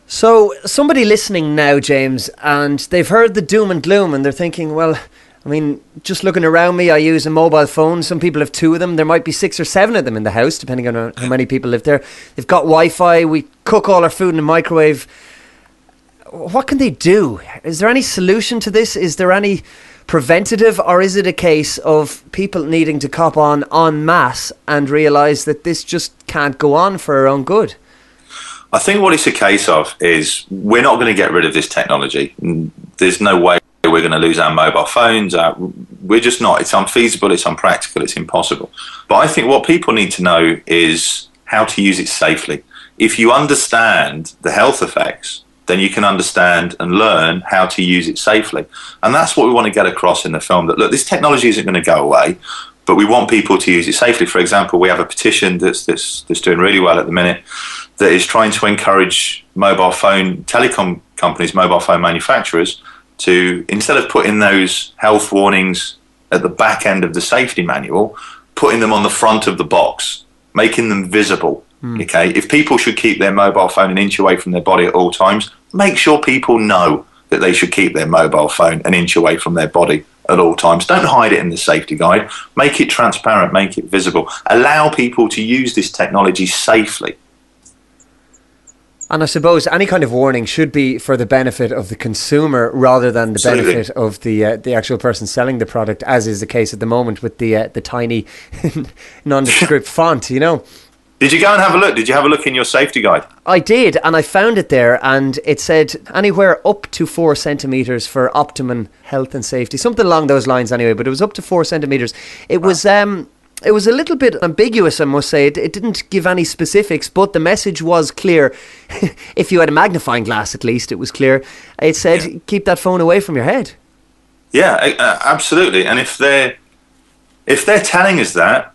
So somebody listening now, James, and they've heard the doom and gloom and they're thinking, well, I mean, just looking around me, I use a mobile phone. Some people have 2 of them. There might be 6 or 7 of them in the house, depending on how many people live there. They've got Wi-Fi. We cook all our food in the microwave. What can they do? Is there any solution to this? Is there any preventative, or is it a case of people needing to cop on en masse and realise that this just can't go on for our own good? I think what it's a case of is we're not going to get rid of this technology. There's no way we're going to lose our mobile phones. We're just not. It's unfeasible, it's unpractical, it's impossible. But I think what people need to know is how to use it safely. If you understand the health effects, then you can understand and learn how to use it safely. And that's what we want to get across in the film, that, look, this technology isn't going to go away, but we want people to use it safely. For example, we have a petition that's doing really well at the minute that is trying to encourage telecom companies, mobile phone manufacturers, to, instead of putting those health warnings at the back end of the safety manual, putting them on the front of the box, making them visible. Okay, if people should keep their mobile phone an inch away from their body at all times, make sure people know that they should keep their mobile phone an inch away from their body at all times. Don't hide it in the safety guide. Make it transparent, make it visible. Allow people to use this technology safely. And I suppose any kind of warning should be for the benefit of the consumer rather than the Absolutely. benefit of the actual person selling the product, as is the case at the moment with the tiny nondescript font, you know. Did you go and have a look? Did you have a look in your safety guide? I did, and I found it there, and it said anywhere up to 4 centimetres for optimum health and safety. Something along those lines anyway, but it was up to 4 centimetres. It was it was a little bit ambiguous, I must say. It didn't give any specifics, but the message was clear. If you had a magnifying glass, at least, it was clear. It said, keep that phone away from your head. Yeah, absolutely. And if they're telling us that,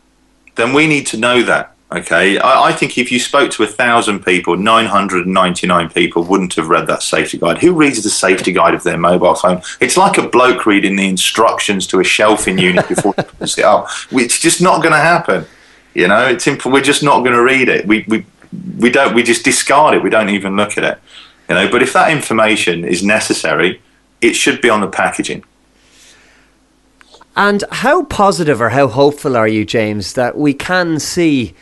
then we need to know that. Okay, I think if you spoke to 1,000 people, 999 people wouldn't have read that safety guide. Who reads the safety guide of their mobile phone? It's like a bloke reading the instructions to a shelving unit before he puts it up. It's just not going to happen. You know, it's simple. We're just not going to read it. We just discard it. We don't even look at it. You know, but if that information is necessary, it should be on the packaging. And how positive or how hopeful are you, James, that we can see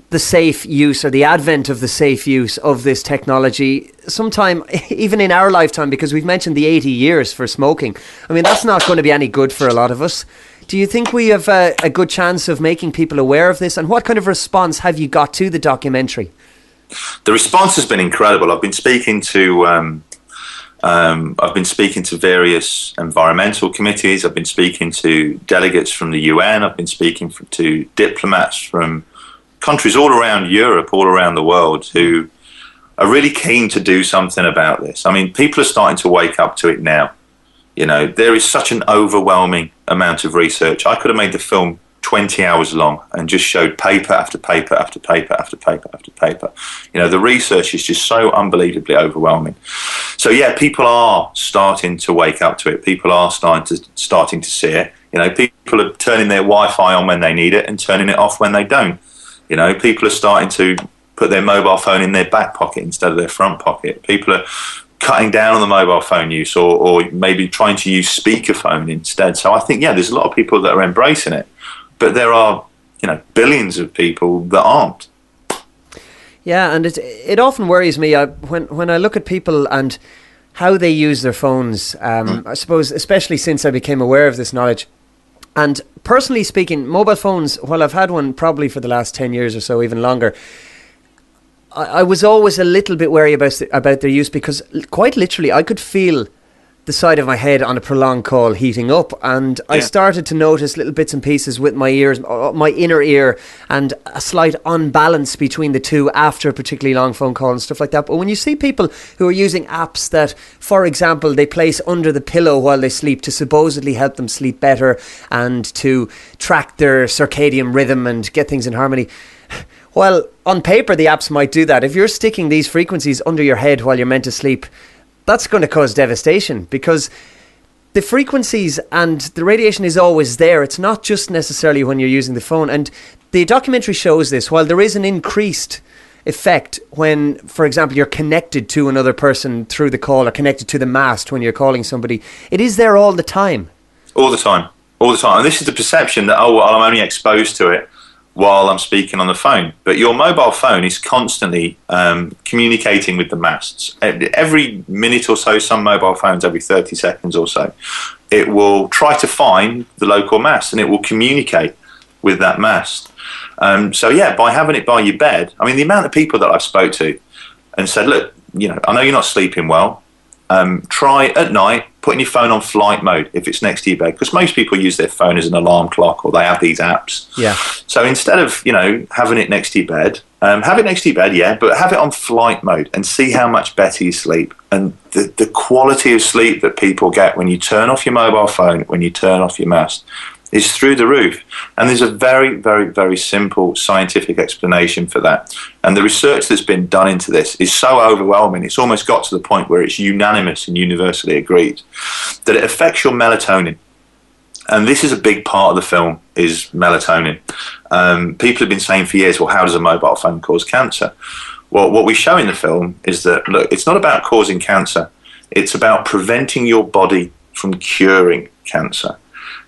the safe use or the advent of the safe use of this technology sometime even in our lifetime, because we've mentioned the 80 years for smoking. I mean, that's not going to be any good for a lot of us. Do you think we have a good chance of making people aware of this? And what kind of response have you got to the documentary? The response has been incredible. I've been speaking to various environmental committees. I've been speaking to delegates from the UN. I've been speaking to diplomats from countries all around Europe, all around the world, who are really keen to do something about this. I mean, people are starting to wake up to it now. You know, there is such an overwhelming amount of research. I could have made the film 20 hours long and just showed paper after paper after paper after paper after paper. You know, the research is just so unbelievably overwhelming. So yeah, people are starting to wake up to it. People are starting to see it. You know, people are turning their Wi-Fi on when they need it and turning it off when they don't. You know, people are starting to put their mobile phone in their back pocket instead of their front pocket. People are cutting down on the mobile phone use or maybe trying to use speakerphone instead. So I think, yeah, there's a lot of people that are embracing it. But there are, you know, billions of people that aren't. Yeah, and it often worries me when I look at people and how they use their phones. I suppose, especially since I became aware of this knowledge. And personally speaking, mobile phones, while I've had one probably for the last 10 years or so, even longer, I was always a little bit wary about their use, because quite literally I could feel the side of my head on a prolonged call heating up, and I started to notice little bits and pieces with my ears, my inner ear, and a slight unbalance between the two after a particularly long phone call and stuff like that. But when you see people who are using apps that, for example, they place under the pillow while they sleep to supposedly help them sleep better and to track their circadian rhythm and get things in harmony, well, on paper the apps might do that. If you're sticking these frequencies under your head while you're meant to sleep, that's going to cause devastation, because the frequencies and the radiation is always there. It's not just necessarily when you're using the phone. And the documentary shows this. While there is an increased effect when, for example, you're connected to another person through the call or connected to the mast when you're calling somebody, it is there all the time. All the time. All the time. And this is the perception that, oh, well, I'm only exposed to it while I'm speaking on the phone. But your mobile phone is constantly communicating with the masts. Every minute or so, some mobile phones every 30 seconds or so, it will try to find the local mast and it will communicate with that mast. So yeah, by having it by your bed, I mean, the amount of people that I've spoke to and said, look, you know, I know you're not sleeping well. Try at night putting your phone on flight mode if it's next to your bed, because most people use their phone as an alarm clock, or they have these apps. Yeah. So instead of, you know, having it next to your bed, have it next to your bed, yeah, but have it on flight mode and see how much better you sleep. And the quality of sleep that people get when you turn off your mobile phone, when you turn off your mast, is through the roof. And there's a very, very, very simple scientific explanation for that. And the research that's been done into this is so overwhelming, it's almost got to the point where it's unanimous and universally agreed that it affects your melatonin. And this is a big part of the film, is melatonin. People have been saying for years, well, how does a mobile phone cause cancer? Well, what we show in the film is that, look, it's not about causing cancer. It's about preventing your body from curing cancer.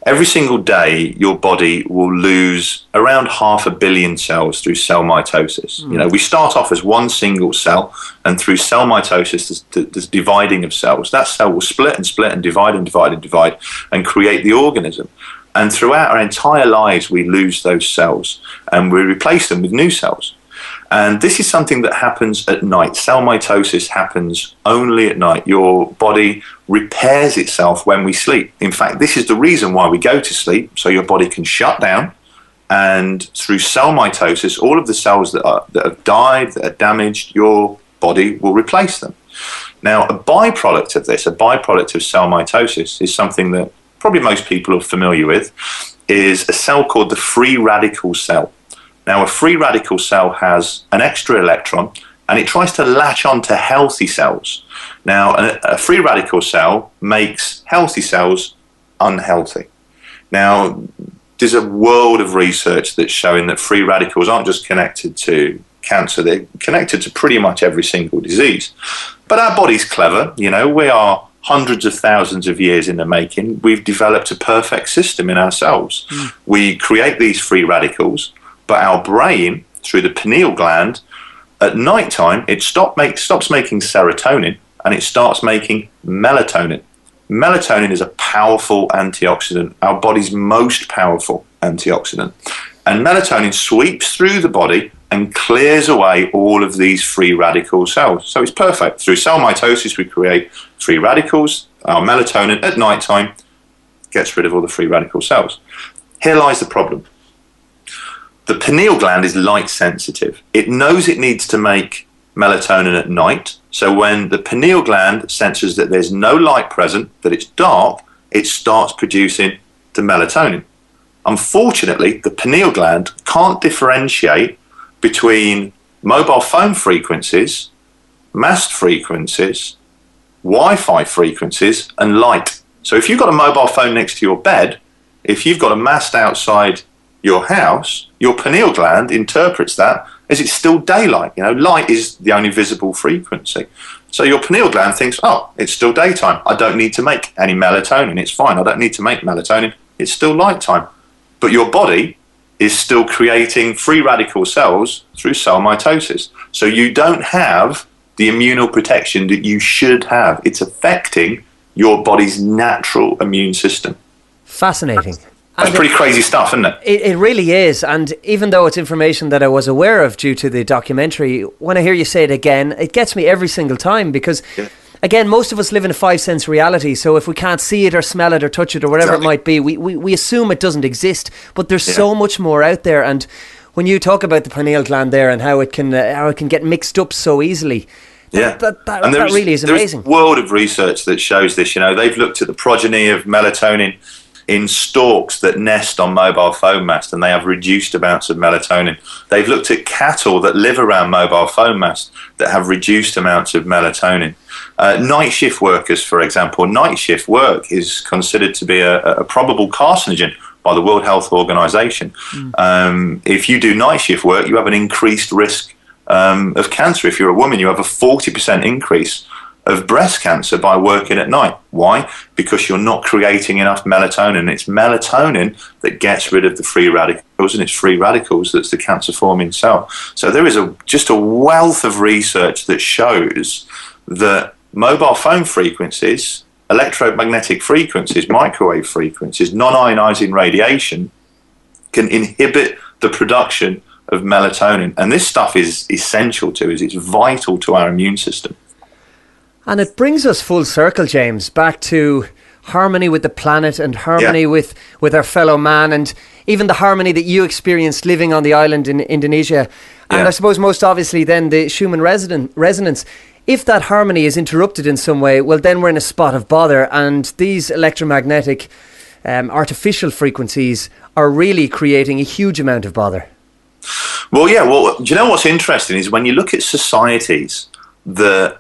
Every single day, your body will lose around 500 million cells through cell mitosis. You know, we start off as one single cell, and through cell mitosis, there's dividing of cells. That cell will split and split and divide and divide and divide and create the organism. And throughout our entire lives, we lose those cells and we replace them with new cells. And this is something that happens at night. Cell mitosis happens only at night. Your body repairs itself when we sleep. In fact, this is the reason why we go to sleep, so your body can shut down. And through cell mitosis, all of the cells that have died, that are damaged, your body will replace them. Now, a byproduct of this, a byproduct of cell mitosis, is something that probably most people are familiar with, is a cell called the free radical cell. Now, a free radical cell has an extra electron, and it tries to latch on to healthy cells. Now, a free radical cell makes healthy cells unhealthy. Now, there's a world of research that's showing that free radicals aren't just connected to cancer, they're connected to pretty much every single disease. But our body's clever, you know, we are hundreds of thousands of years in the making. We've developed a perfect system in ourselves. We create these free radicals, but our brain, through the pineal gland, at night time, it stops making serotonin and it starts making melatonin. Melatonin is a powerful antioxidant, our body's most powerful antioxidant. And melatonin sweeps through the body and clears away all of these free radical cells. So it's perfect. Through cell mitosis, we create free radicals. Our melatonin at night time gets rid of all the free radical cells. Here lies the problem. The pineal gland is light sensitive. It knows it needs to make melatonin at night. So when the pineal gland senses that there's no light present, that it's dark, it starts producing the melatonin. Unfortunately, the pineal gland can't differentiate between mobile phone frequencies, mast frequencies, Wi-Fi frequencies, and light. So if you've got a mobile phone next to your bed, if you've got a mast outside your house, your pineal gland interprets that as it's still daylight. You know, light is the only visible frequency. So your pineal gland thinks, oh, it's still daytime. I don't need to make any melatonin. It's fine. I don't need to make melatonin. It's still nighttime. But your body is still creating free radical cells through cell mitosis. So you don't have the immunoprotection that you should have. It's affecting your body's natural immune system. Fascinating. That's pretty crazy stuff, isn't it? It really is. And even though it's information that I was aware of due to the documentary, when I hear you say it again, it gets me every single time because, again, most of us live in a five-sense reality, so if we can't see it or smell it or touch it or whatever it might be, we assume it doesn't exist. But there's so much more out there. And when you talk about the pineal gland there and how it can get mixed up so easily, that really is amazing. There's a world of research that shows this. They've looked at the progeny of melatonin in storks that nest on mobile phone masts, and they have reduced amounts of melatonin. They've looked at cattle that live around mobile phone masts that have reduced amounts of melatonin. Night shift workers, for example, night shift work is considered to be a probable carcinogen by the World Health Organization. If you do night shift work, you have an increased risk of cancer. If you're a woman, you have a 40% increase of breast cancer by working at night. Why? Because you're not creating enough melatonin. It's melatonin that gets rid of the free radicals, and it's free radicals that's the cancer-forming cell. So there is just a wealth of research that shows that mobile phone frequencies, electromagnetic frequencies, microwave frequencies, non-ionizing radiation can inhibit the production of melatonin. And this stuff is essential to us. It's vital to our immune system. And it brings us full circle, James, back to harmony with the planet and harmony with our fellow man, and even the harmony that you experienced living on the island in Indonesia. And I suppose most obviously then the Schumann resonance. If that harmony is interrupted in some way, well, then we're in a spot of bother, and these electromagnetic artificial frequencies are really creating a huge amount of bother. Well, do you know what's interesting is when you look at societies that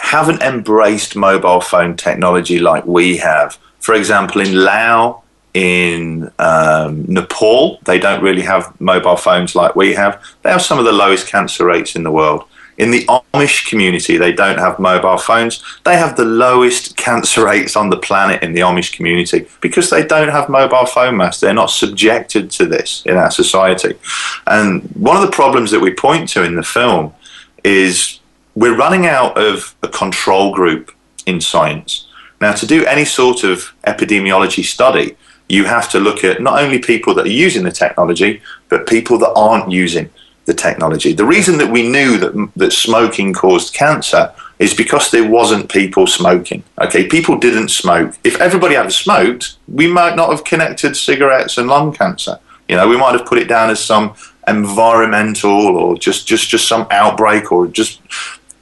haven't embraced mobile phone technology like we have. For example, in Laos, in Nepal, they don't really have mobile phones like we have. They have some of the lowest cancer rates in the world. In the Amish community, they don't have mobile phones. They have the lowest cancer rates on the planet in the Amish community because they don't have mobile phone masts. They're not subjected to this in our society. And one of the problems that we point to in the film is we're running out of a control group in science. Now, to do any sort of epidemiology study, you have to look at not only people that are using the technology, but people that aren't using the technology. The reason that we knew that smoking caused cancer is because there wasn't people smoking. Okay, people didn't smoke. If everybody had smoked, we might not have connected cigarettes and lung cancer. We might have put it down as some environmental or just some outbreak, or just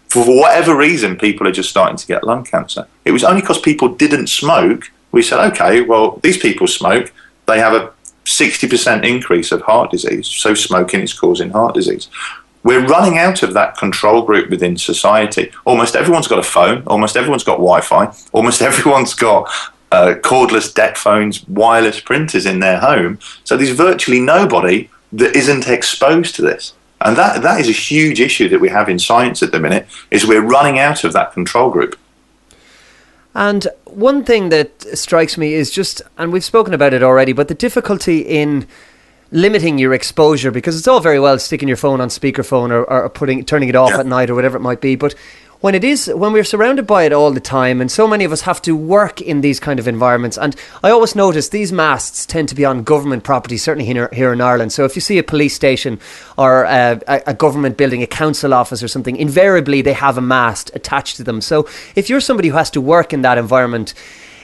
for whatever reason, people are just starting to get lung cancer. It was only because people didn't smoke, we said, okay, well, these people smoke, they have a 60% increase of heart disease, so smoking is causing heart disease. We're running out of that control group within society. Almost everyone's got a phone, almost everyone's got Wi-Fi, almost everyone's got cordless deck phones, wireless printers in their home. So there's virtually nobody that isn't exposed to this. And that is a huge issue that we have in science at the minute, is we're running out of that control group. And one thing that strikes me is just, and we've spoken about it already, but the difficulty in limiting your exposure, because it's all very well sticking your phone on speakerphone or turning it off at night or whatever it might be, but when we're surrounded by it all the time, and so many of us have to work in these kind of environments, and I always notice these masts tend to be on government property, certainly here in Ireland. So if you see a police station or a government building, a council office or something, invariably they have a mast attached to them. So if you're somebody who has to work in that environment,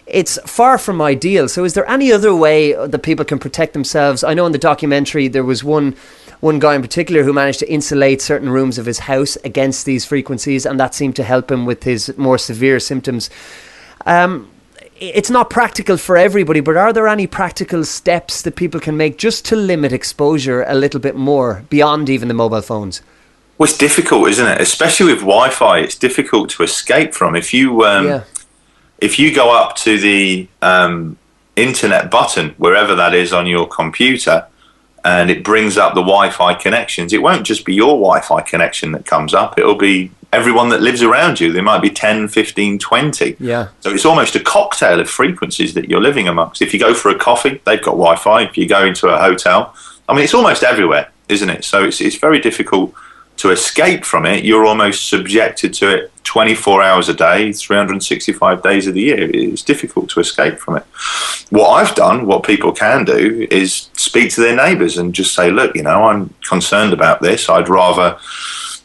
it's far from ideal. So is there any other way that people can protect themselves? I know in the documentary there was one guy in particular who managed to insulate certain rooms of his house against these frequencies, and that seemed to help him with his more severe symptoms. It's not practical for everybody, but are there any practical steps that people can make just to limit exposure a little bit more beyond even the mobile phones? Well, it's difficult, isn't it? Especially with Wi-Fi, it's difficult to escape from. If you go up to the internet button, wherever that is on your computer, and it brings up the Wi-Fi connections, it won't just be your Wi-Fi connection that comes up. It'll be everyone that lives around you. There might be 10, 15, 20. Yeah. So it's almost a cocktail of frequencies that you're living amongst. If you go for a coffee, they've got Wi-Fi. If you go into a hotel, I mean, it's almost everywhere, isn't it? So it's very difficult to escape from it. You're almost subjected to it 24 hours a day, 365 days of the year. It's difficult to escape from it. What I've done, what people can do, is speak to their neighbours and just say, look, I'm concerned about this. I'd rather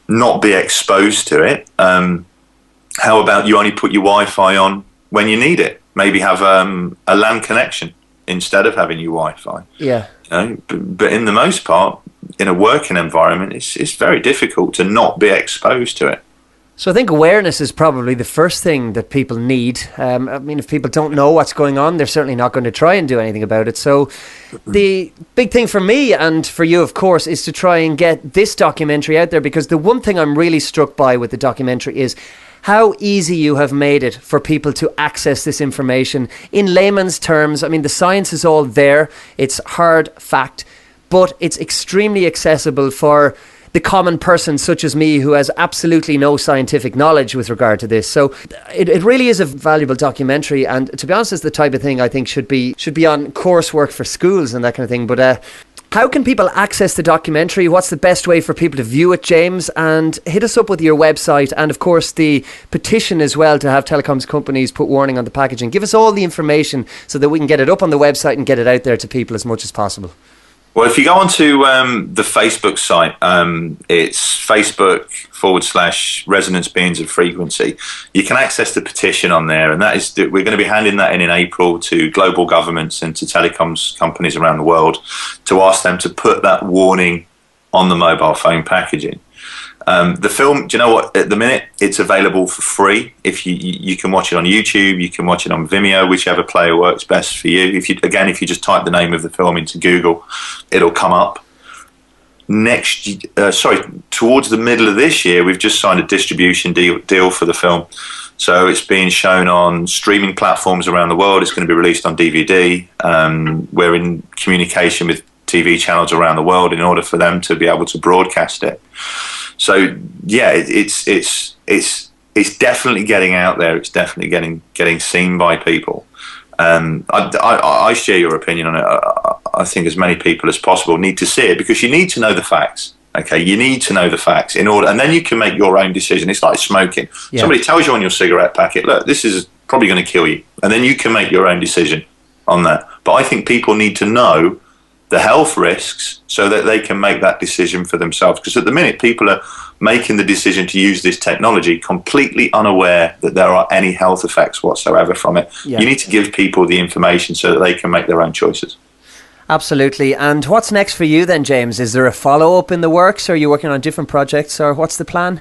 not be exposed to it. How about you only put your Wi-Fi on when you need it? Maybe have a LAN connection instead of having your Wi-Fi. Yeah. But in the most part, in a working environment, it's very difficult to not be exposed to it. So I think awareness is probably the first thing that people need. I mean, if people don't know what's going on, they're certainly not going to try and do anything about it. So the big thing for me and for you, of course, is to try and get this documentary out there, because the one thing I'm really struck by with the documentary is how easy you have made it for people to access this information in layman's terms. I mean, the science is all there. It's hard fact, but it's extremely accessible for the common person such as me, who has absolutely no scientific knowledge with regard to this. So it really is a valuable documentary, and to be honest, it's the type of thing I think should be on coursework for schools and that kind of thing. But how can people access the documentary? What's the best way for people to view it, James? And hit us up with your website and, of course, the petition as well to have telecoms companies put warning on the packaging. Give us all the information so that we can get it up on the website and get it out there to people as much as possible. Well, if you go onto the Facebook site, it's Facebook.com/resonance beings of frequency. You can access the petition on there, and that is we're going to be handing that in April to global governments and to telecoms companies around the world to ask them to put that warning on the mobile phone packaging. The film, do you know what? At the minute, it's available for free. If you can watch it on YouTube, you can watch it on Vimeo, whichever player works best for you. If you just type the name of the film into Google, it'll come up. Towards the middle of this year, we've just signed a distribution deal for the film. So it's being shown on streaming platforms around the world. It's going to be released on DVD. We're in communication with TV channels around the world in order for them to be able to broadcast it. So yeah, it's definitely getting out there. It's definitely getting seen by people. I share your opinion on it. I think as many people as possible need to see it, because you need to know the facts. Okay, you need to know the facts in order, and then you can make your own decision. It's like smoking. Yeah. Somebody tells you on your cigarette packet, look, this is probably going to kill you, and then you can make your own decision on that. But I think people need to know the health risks so that they can make that decision for themselves. Because at the minute, people are making the decision to use this technology completely unaware that there are any health effects whatsoever from it. Yeah. You need to give people the information so that they can make their own choices. Absolutely. And what's next for you then, James? Is there a follow-up in the works? Or are you working on different projects, or what's the plan?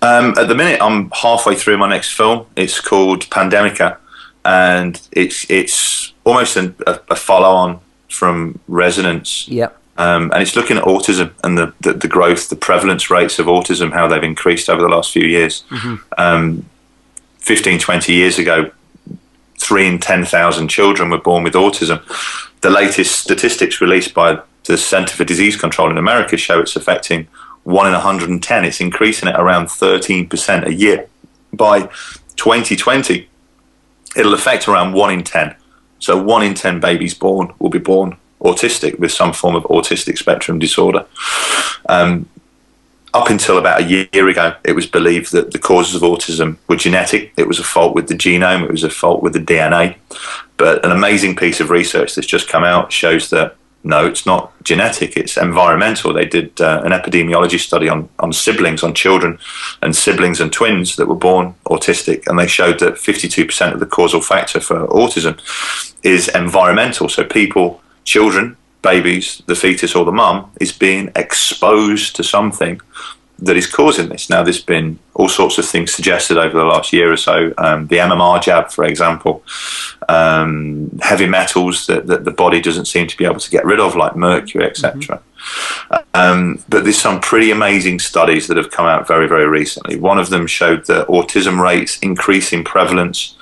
At the minute, I'm halfway through my next film. It's called Pandemica, and it's almost a follow-on from Resonance. Yep. And it's looking at autism and the growth, the prevalence rates of autism, how they've increased over the last few years. Mm-hmm. 15, 20 years ago, 3 in 10,000 children were born with autism. The latest statistics released by the Centre for Disease Control in America show it's affecting 1 in 110. It's increasing at around 13% a year. By 2020, it'll affect around 1 in 10. So 1 in 10 babies born will be born autistic with some form of autistic spectrum disorder. Up until about a year ago, it was believed that the causes of autism were genetic. It was a fault with the genome. It was a fault with the DNA. But an amazing piece of research that's just come out shows that, no, it's not genetic, it's environmental. They did an epidemiology study on siblings, on children and siblings and twins that were born autistic, and they showed that 52% of the causal factor for autism is environmental. So people, children, babies, the fetus or the mum is being exposed to something that is causing this. Now, there's been all sorts of things suggested over the last year or so. The MMR jab, for example, heavy metals that the body doesn't seem to be able to get rid of, like mercury, etc. Mm-hmm. But there's some pretty amazing studies that have come out very, very recently. One of them showed that autism rates increase in prevalence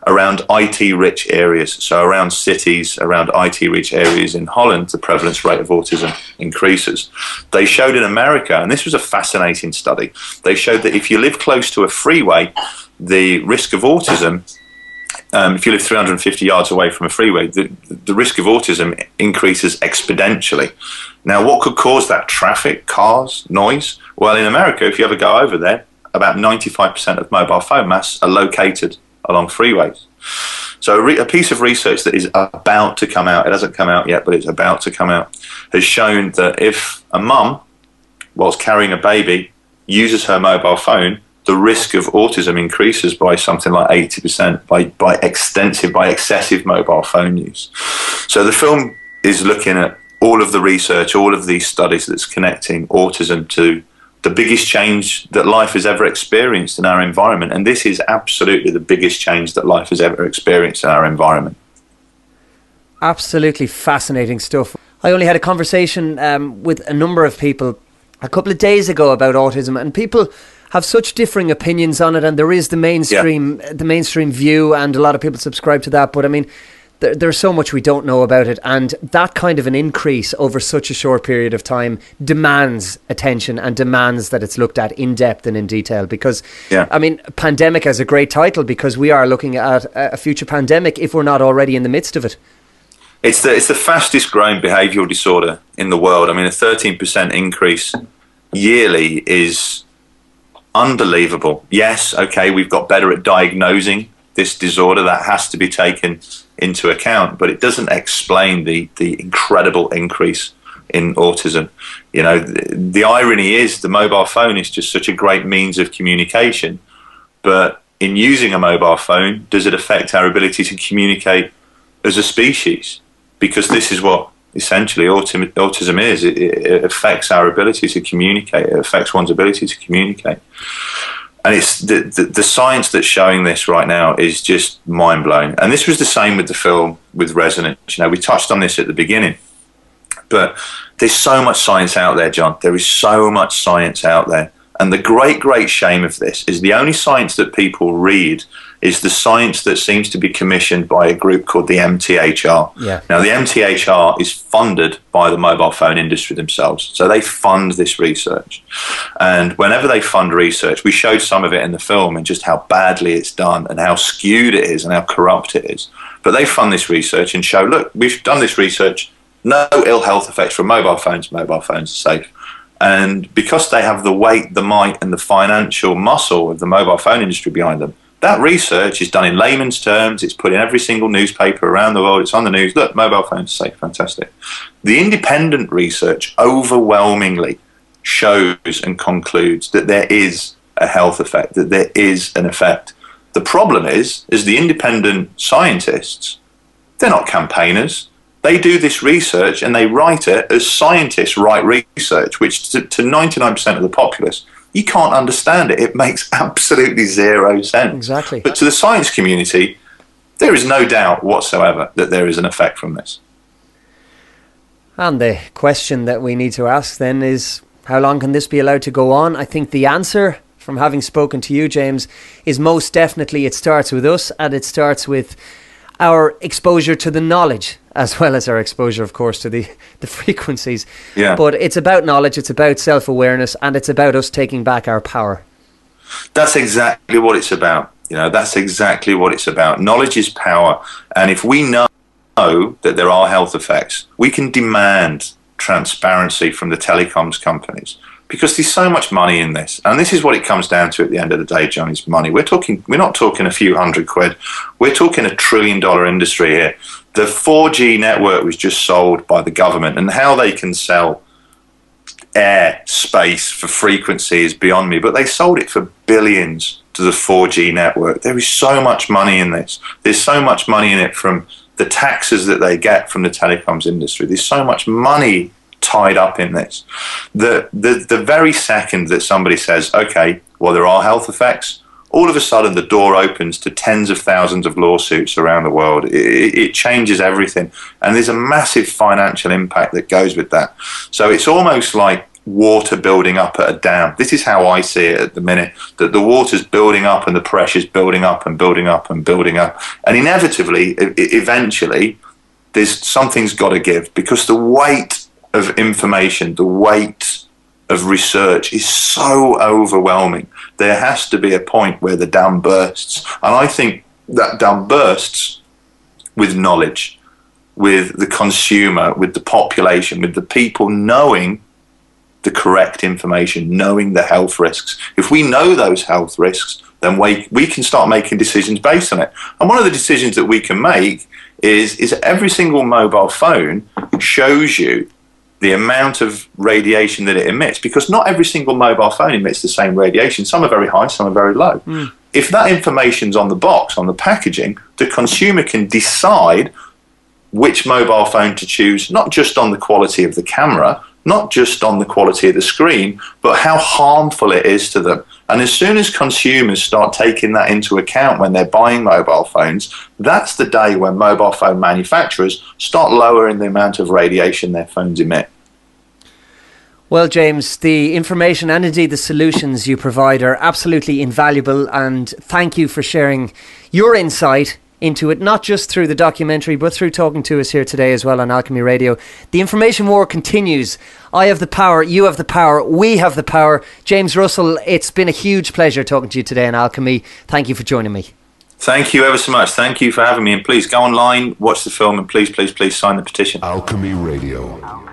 around IT-rich areas. So around cities, around IT-rich areas in Holland, the prevalence rate of autism increases. They showed in America, and this was a fascinating study, they showed that if you live close to a freeway, the risk of autism, if you live 350 yards away from a freeway, the risk of autism increases exponentially. Now, what could cause that? Traffic, cars, noise? Well, in America, if you ever go over there, about 95% of mobile phone masts are located along freeways. So a piece of research that is about to come out, it hasn't come out yet, but it's about to come out, has shown that if a mum, whilst carrying a baby, uses her mobile phone, the risk of autism increases by something like 80% by excessive mobile phone use. So the film is looking at all of the research, all of these studies that's connecting autism to the biggest change that life has ever experienced in our environment. And this is absolutely the biggest change that life has ever experienced in our environment. Absolutely fascinating stuff. I only had a conversation with a number of people a couple of days ago about autism, and people have such differing opinions on it, and there is the mainstream view, and a lot of people subscribe to that. But I mean, there's so much we don't know about it, and that kind of an increase over such a short period of time demands attention and demands that it's looked at in depth and in detail. Because, I mean, pandemic has a great title, because we are looking at a future pandemic if we're not already in the midst of it. It's the fastest growing behavioural disorder in the world. I mean, a 13% increase yearly is unbelievable. Yes, okay, we've got better at diagnosing this disorder. That has to be taken into account, but it doesn't explain the incredible increase in autism. You know, the irony is the mobile phone is just such a great means of communication, but in using a mobile phone, does it affect our ability to communicate as a species? Because this is what essentially autism is. It affects our ability to communicate. It affects one's ability to communicate. And it's the science that's showing this right now is just mind-blowing. And this was the same with the film, with Resonance. You know, we touched on this at the beginning. But there's so much science out there, John. There is so much science out there. And the great shame of this is the only science that people read is the science that seems to be commissioned by a group called the MTHR. Yeah. Now, the MTHR is funded by the mobile phone industry themselves. So they fund this research. And whenever they fund research, we showed some of it in the film and just how badly it's done and how skewed it is and how corrupt it is. But they fund this research and show, look, we've done this research, no ill health effects from mobile phones are safe. And because they have the weight, the might, and the financial muscle of the mobile phone industry behind them, that research is done in layman's terms. It's put in every single newspaper around the world. It's on the news. Look, mobile phones are safe. Fantastic. The independent research overwhelmingly shows and concludes that there is a health effect, that there is an effect. The problem is the independent scientists, they're not campaigners. They do this research and they write it as scientists write research, which to 99% of the populace, you can't understand it. It makes absolutely zero sense. Exactly. But to the science community, there is no doubt whatsoever that there is an effect from this. And the question that we need to ask then is, how long can this be allowed to go on? I think the answer, from having spoken to you, James, is most definitely it starts with us, and it starts with our exposure to the knowledge, as well as our exposure, of course, to the frequencies. Yeah. But it's about knowledge, it's about self-awareness, and it's about us taking back our power. That's exactly what it's about. You know, that's exactly what it's about. Knowledge is power. And if we know that there are health effects, we can demand transparency from the telecoms companies. Because there's so much money in this. And this is what it comes down to at the end of the day, John, is money. We're not talking a few £100. We're talking $1 trillion industry here. The 4G network was just sold by the government, and how they can sell air space for frequency is beyond me. But they sold it for billions to the 4G network. There is so much money in this. There's so much money in it from the taxes that they get from the telecoms industry. There's so much money tied up in this. The very second that somebody says, okay, well, there are health effects, all of a sudden the door opens to tens of thousands of lawsuits around the world. It changes everything. And there's a massive financial impact that goes with that. So it's almost like water building up at a dam. This is how I see it at the minute, that the water's building up and the pressure's building up and building up and building up. And inevitably, eventually, something's got to give, because the weight of information, the weight of research is so overwhelming. There has to be a point where the dam bursts. And I think that dam bursts with knowledge, with the consumer, with the population, with the people knowing the correct information, knowing the health risks. If we know those health risks, then we can start making decisions based on it. And one of the decisions that we can make is every single mobile phone shows you the amount of radiation that it emits, because not every single mobile phone emits the same radiation. Some are very high, some are very low. If that information's on the box, on the packaging, the consumer can decide which mobile phone to choose, not just on the quality of the camera, not just on the quality of the screen, but how harmful it is to them. And as soon as consumers start taking that into account when they're buying mobile phones, that's the day when mobile phone manufacturers start lowering the amount of radiation their phones emit. Well, James, the information and indeed the solutions you provide are absolutely invaluable, and thank you for sharing your insight into it, not just through the documentary, but through talking to us here today as well on Alchemy Radio. The information war continues. I have the power, you have the power, we have the power. James Russell, it's been a huge pleasure talking to you today on Alchemy. Thank you for joining me. Thank you ever so much. Thank you for having me. And please go online, watch the film, and please, please, please sign the petition. Alchemy Radio.